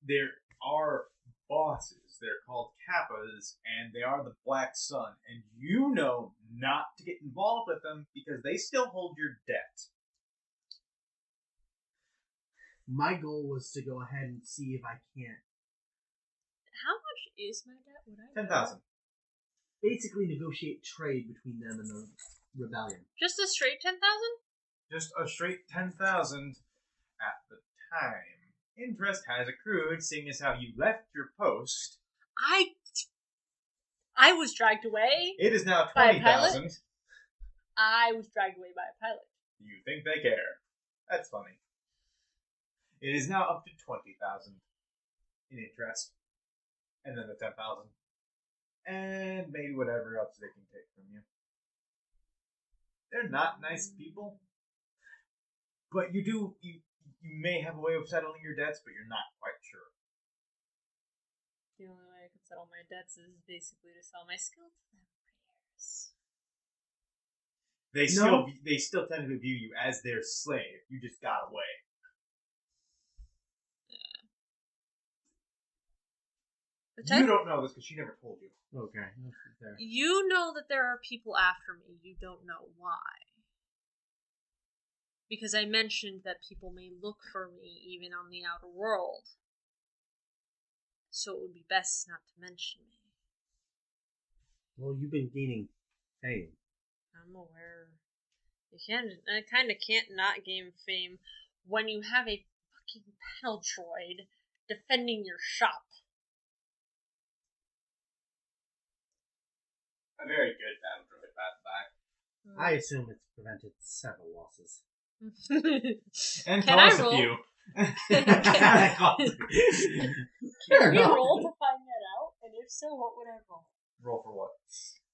There are bosses. They're called Kappas, and they are the Black Sun. And you know not to get involved with them because they still hold your debt. My goal was to go ahead and see if I can't How much is my debt? Would I know? 10,000. basically negotiate trade between them and the rebellion. Just a straight 10,000? Just a straight 10,000 at the time. Interest has accrued, seeing as how you left your post. I was dragged away. It is now By a pilot? 20,000. I was dragged away by a pilot. You think they care. That's funny. It is now up to 20,000 in interest. And then the 10,000. And maybe whatever else they can take from you. They're not nice people. But you may have a way of settling your debts, but you're not quite sure. The only way I could settle my debts is basically to sell my skill to them for years. They still tend to view you as their slave. You just got away. Which You don't know this because she never told you. Okay. You know that there are people after me. You don't know why. Because I mentioned that people may look for me even on the outer world. So it would be best not to mention me. Well, you've been gaining fame. I'm aware. I kind of can't not gain fame when you have a fucking battle droid defending your shop. A very good battle droid, by I assume it's prevented several losses. And Can I cost a roll? few. Can we roll to find that out? And if so, what would I roll? Roll for what?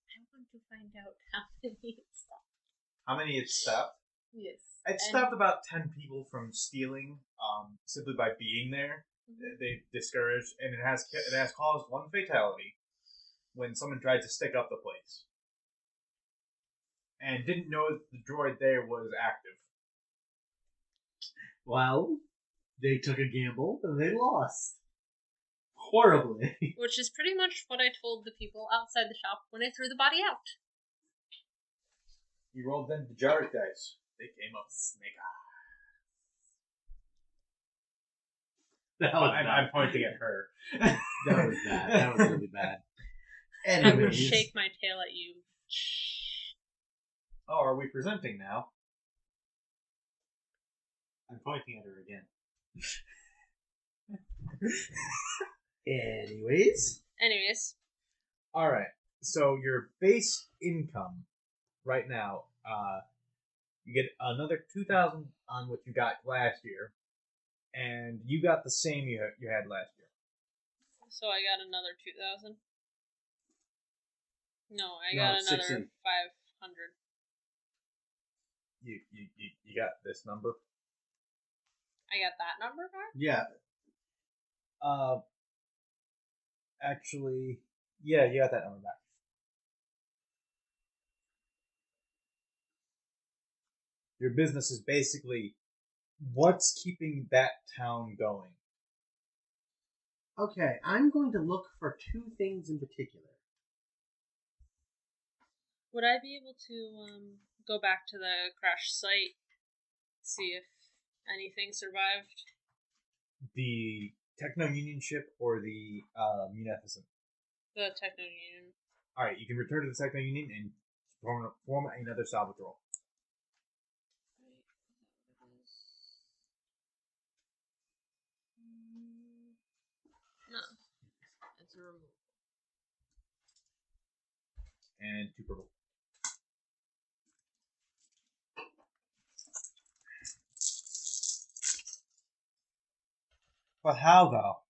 I want to find out how many it's stopped. How many it stopped? Yes. It stopped about 10 people from stealing, simply by being there. They discouraged, and it has caused one fatality when someone tried to stick up the place and didn't know that the droid there was active. Well, they took a gamble and they lost. Horribly. Which is pretty much what I told the people outside the shop when I threw the body out. You rolled them the jar dice. They came up snake eye. I'm pointing at her. That was bad. That was really bad. I would Anyways, shake my tail at you. Oh, are we presenting now? I'm pointing at her again. Anyways. Alright, so your base income right now, you get another 2,000 on what you got last year, and you got the same you had last year. So I got another 2,000? No, I got another 16. 500. You got this number? I got that number back? Yeah. Actually, yeah, you got that number back. Your business is basically what's keeping that town going. Okay, I'm going to look for two things in particular. Would I be able to go back to the crash site, see if anything survived? The Techno-Union ship or the Munificent? The Techno-Union. Alright, you can return to the Techno-Union and form another salvage roll. No. It's a removal. And 2 purple. But how, though?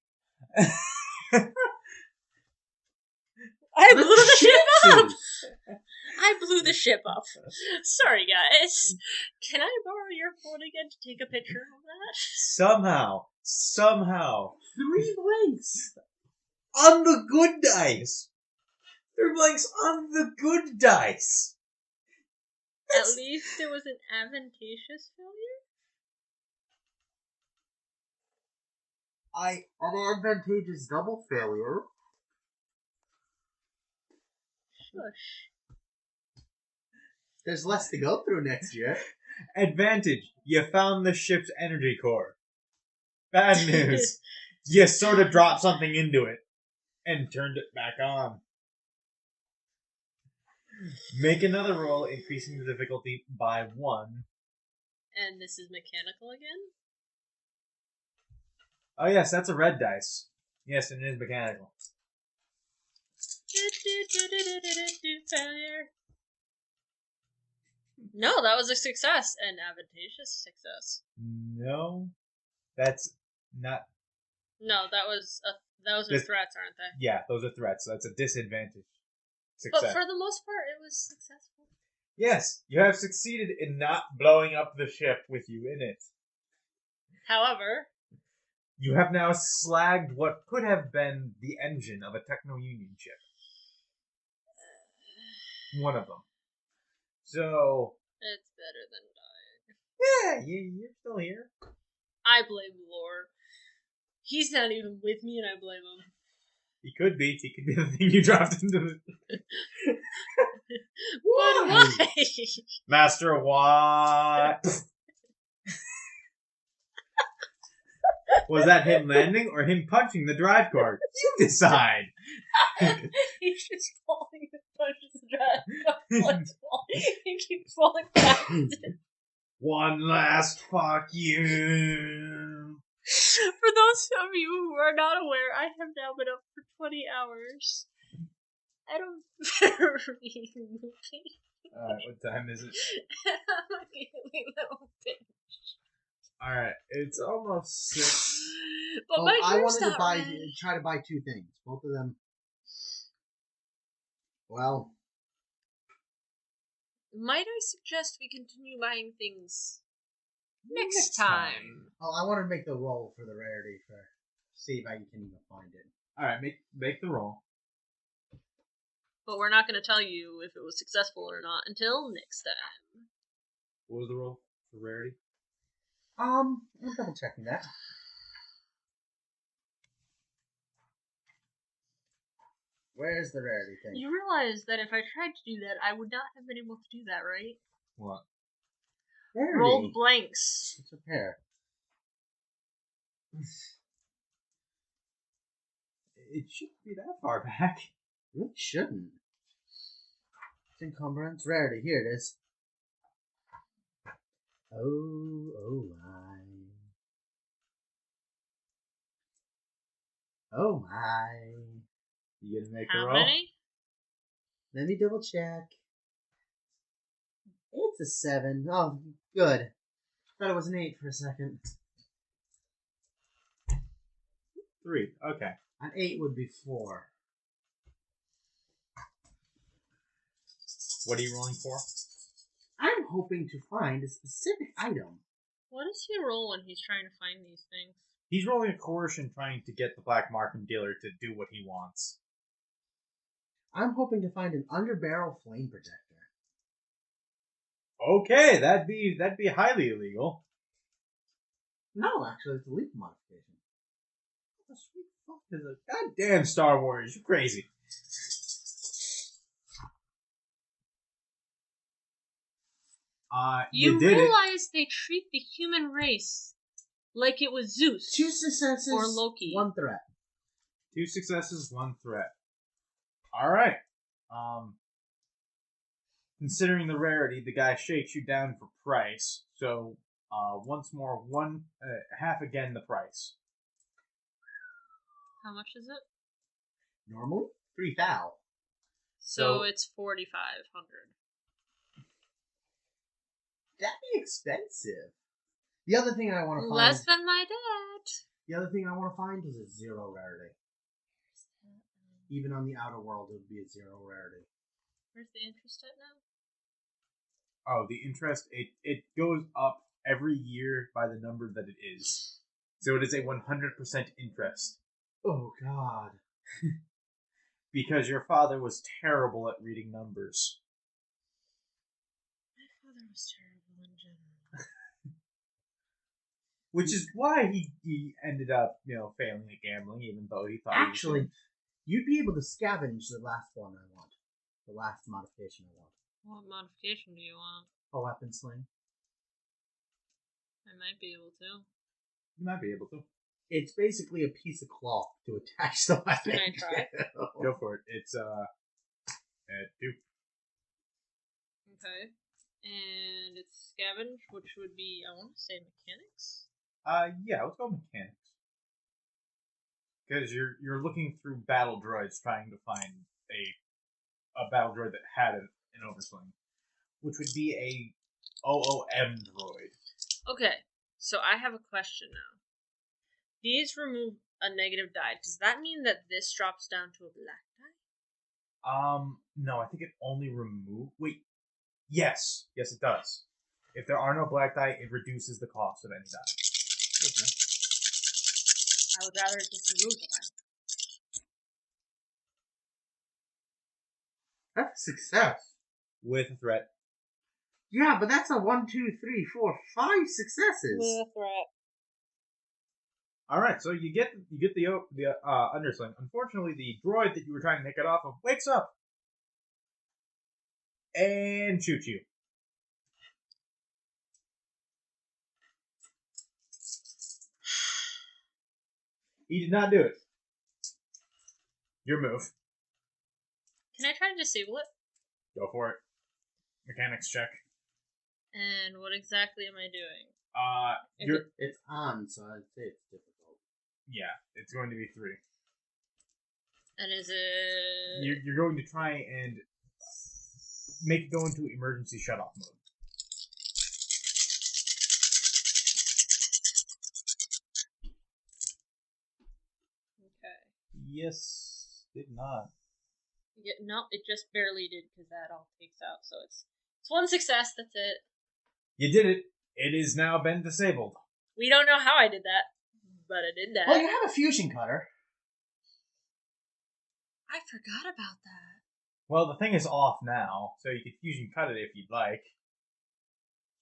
I blew the ship up! I blew the ship up. Sorry, guys. Can I borrow your phone again to take a picture of that? Somehow. 3 blanks! On the good dice! 3 blanks on the good dice! At least it was an advantageous failure? An advantageous double failure. Shush. There's less to go through next year. Advantage, you found the ship's energy core. Bad news, you sort of dropped something into it and turned it back on. Make another roll, increasing the difficulty by 1. And this is mechanical again? Oh yes, that's a red dice. Yes, and it is mechanical. Failure. No, that was a success. An advantageous success. No, that's not. No, those are threats, aren't they? Yeah, those are threats. So that's a disadvantage. Success. But for the most part, it was successful. Yes, you have succeeded in not blowing up the ship with you in it. However, you have now slagged what could have been the engine of a Techno-Union ship. One of them. So... it's better than dying. Yeah, you're still here. I blame Lore. He's not even with me and I blame him. He could be. He could be the thing you dropped into the... Why? Master, what? Was that him landing or him punching the drive cord? You decide. He's just falling and punches the drive cord. He keeps falling back. One last fuck you. For those of you who are not aware, I have now been up for 20 hours. I don't very movie. Alright, what time is it? I'm really little bitch. Alright, it's almost 6. But my I hair's wanted to not buy, red. try to buy 2 things. Both of them. Well, might I suggest we continue buying things next time? oh, I wanted to make the roll for the rarity for see if I can even find it. All right, make the roll. But we're not going to tell you if it was successful or not until next time. What was the roll for rarity? I'm double checking that. Where's the rarity thing? You realize that if I tried to do that, I would not have been able to do that, right? What? Rarity. Rolled blanks. It's a pair. It shouldn't be that far back. Really shouldn't. It's encumbrance. Rarity. Here it is. Oh my. Oh my. You gonna make How a roll? many? Let me double check. It's a 7. Oh, good. Thought it was an 8 for a second. 3. Okay. An 8 would be 4. What are you rolling for? I'm hoping to find a specific item. What does he roll when he's trying to find these things? He's rolling a coercion, trying to get the black market dealer to do what he wants. I'm hoping to find an underbarrel flame projector. Okay, that'd be highly illegal. No, actually, it's a legal modification. What the sweet fuck is it? Goddamn Star Wars, you're crazy. You did it. realize they treat the human race like it was Zeus. 2 successes Or Loki. 1 threat. 2 successes, 1 threat. All right. Considering the rarity, the guy shakes you down for price. So, once more, half again the price. How much is it? Normally, 3 thou. So it's 4,500. That'd be expensive. The other thing I want to find. Less than my dad. The other thing I want to find is a 0 rarity. Even on the outer world, it would be a 0 rarity. Where's the interest at now? Oh, the interest, it goes up every year by the number that it is. So it is a 100% interest. Oh, God. Because your father was terrible at reading numbers. My father was terrible in general. Which is why he ended up, failing at gambling, even though he thought Actually, you'd be able to scavenge the last one I want. The last modification I want. What modification do you want? A weapon sling. I might be able to. You might be able to. It's basically a piece of cloth to attach the weapon. Can I try? Go for it. It's, 2. Okay. And it's scavenge, which would be, I want to say mechanics? Yeah, let's go mechanics. Because you're looking through battle droids trying to find a battle droid that had an oversling, which would be a OOM droid. Okay, so I have a question now. These remove a negative die. Does that mean that this drops down to a black die? No, I think it only wait. Yes, it does. If there are no black die, it reduces the cost of any die. Okay. I would rather just remove the die. That's a success. With a threat. Yeah, but that's a 1, 2, 3, 4, 5 successes. With a threat. All right, so you get the undersling. Unfortunately, the droid that you were trying to make it off of wakes up and shoots you. He did not do it. Your move. Can I try to disable it? Go for it. Mechanics check. And what exactly am I doing? It's on, so I'd say it's difficult. Yeah, it's going to be 3. And is it... You're going to try and make it go into emergency shutoff mode. Okay. Yes, did not. Yeah, no, it just barely did because that all takes out. So it's 1 success. That's it. You did it. It is now been disabled. We don't know how I did that. but I did that. Well, you have a fusion cutter. I forgot about that. Well, the thing is off now, so you could fusion cut it if you'd like.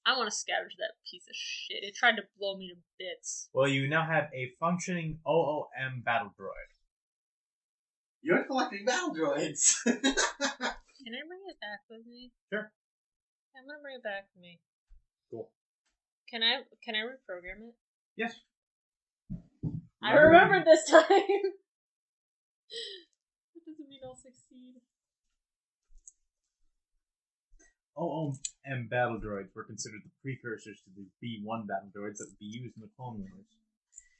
I want to scavenge that piece of shit. It tried to blow me to bits. Well, you now have a functioning OOM battle droid. You're collecting battle droids. Can I bring it back with me? Sure. I'm gonna bring it back with me. Cool. Can I reprogram it? Yes. I remembered this time. That doesn't mean I'll succeed. OOM battle droids were considered the precursors to the B1 battle droids that would be used in the Clone Wars.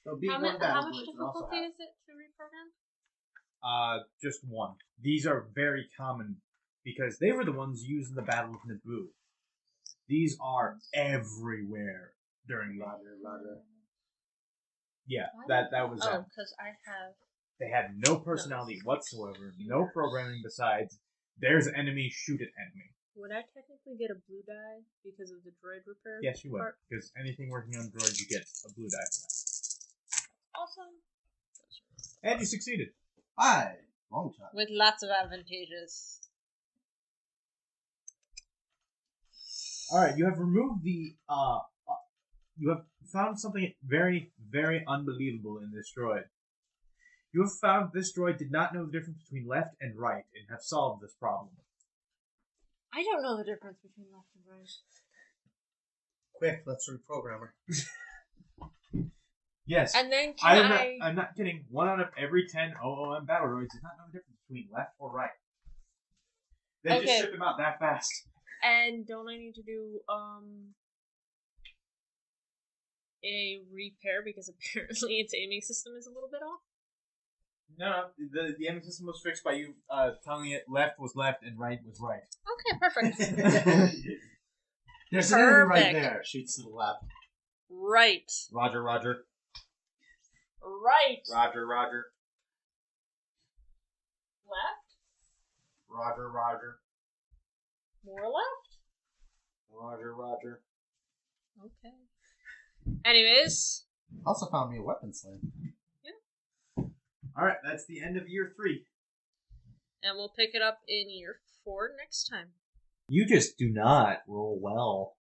So How much difficulty is it to reprogram? Just one. These are very common because they were the ones used in the Battle of Naboo. These are everywhere during the Roger. Yeah, Why that was them. because I have. They had no personality whatsoever, no programming besides there's enemy, shoot at enemy. Would I technically get a blue die because of the droid repair? Yes, you would, part? because anything working on droid, you get a blue die for that. Awesome. And you succeeded. Hi. Long shot. With lots of advantages. Alright, you have removed the, you have found something very, very unbelievable in this droid. You have found this droid did not know the difference between left and right, and have solved this problem. I don't know the difference between left and right. Quick, let's reprogram her. Yes. And then I'm not kidding. 1 out of every 10 OOM battle droids does not know the difference between left or right. They Okay. just ship them out that fast. And don't I need to do a repair because apparently its aiming system is a little bit off? No, the aiming system was fixed by you telling it left was left and right was right. Okay, perfect. There's an enemy right Perfect. there. Shoots to the left. Right. Roger, roger. Right. Roger, roger. Left? Roger, roger. More left? Roger, roger. Okay. Anyways. Also found me a weapon sling. Alright, that's the end of year 3. And we'll pick it up in year 4 next time. You just do not roll well.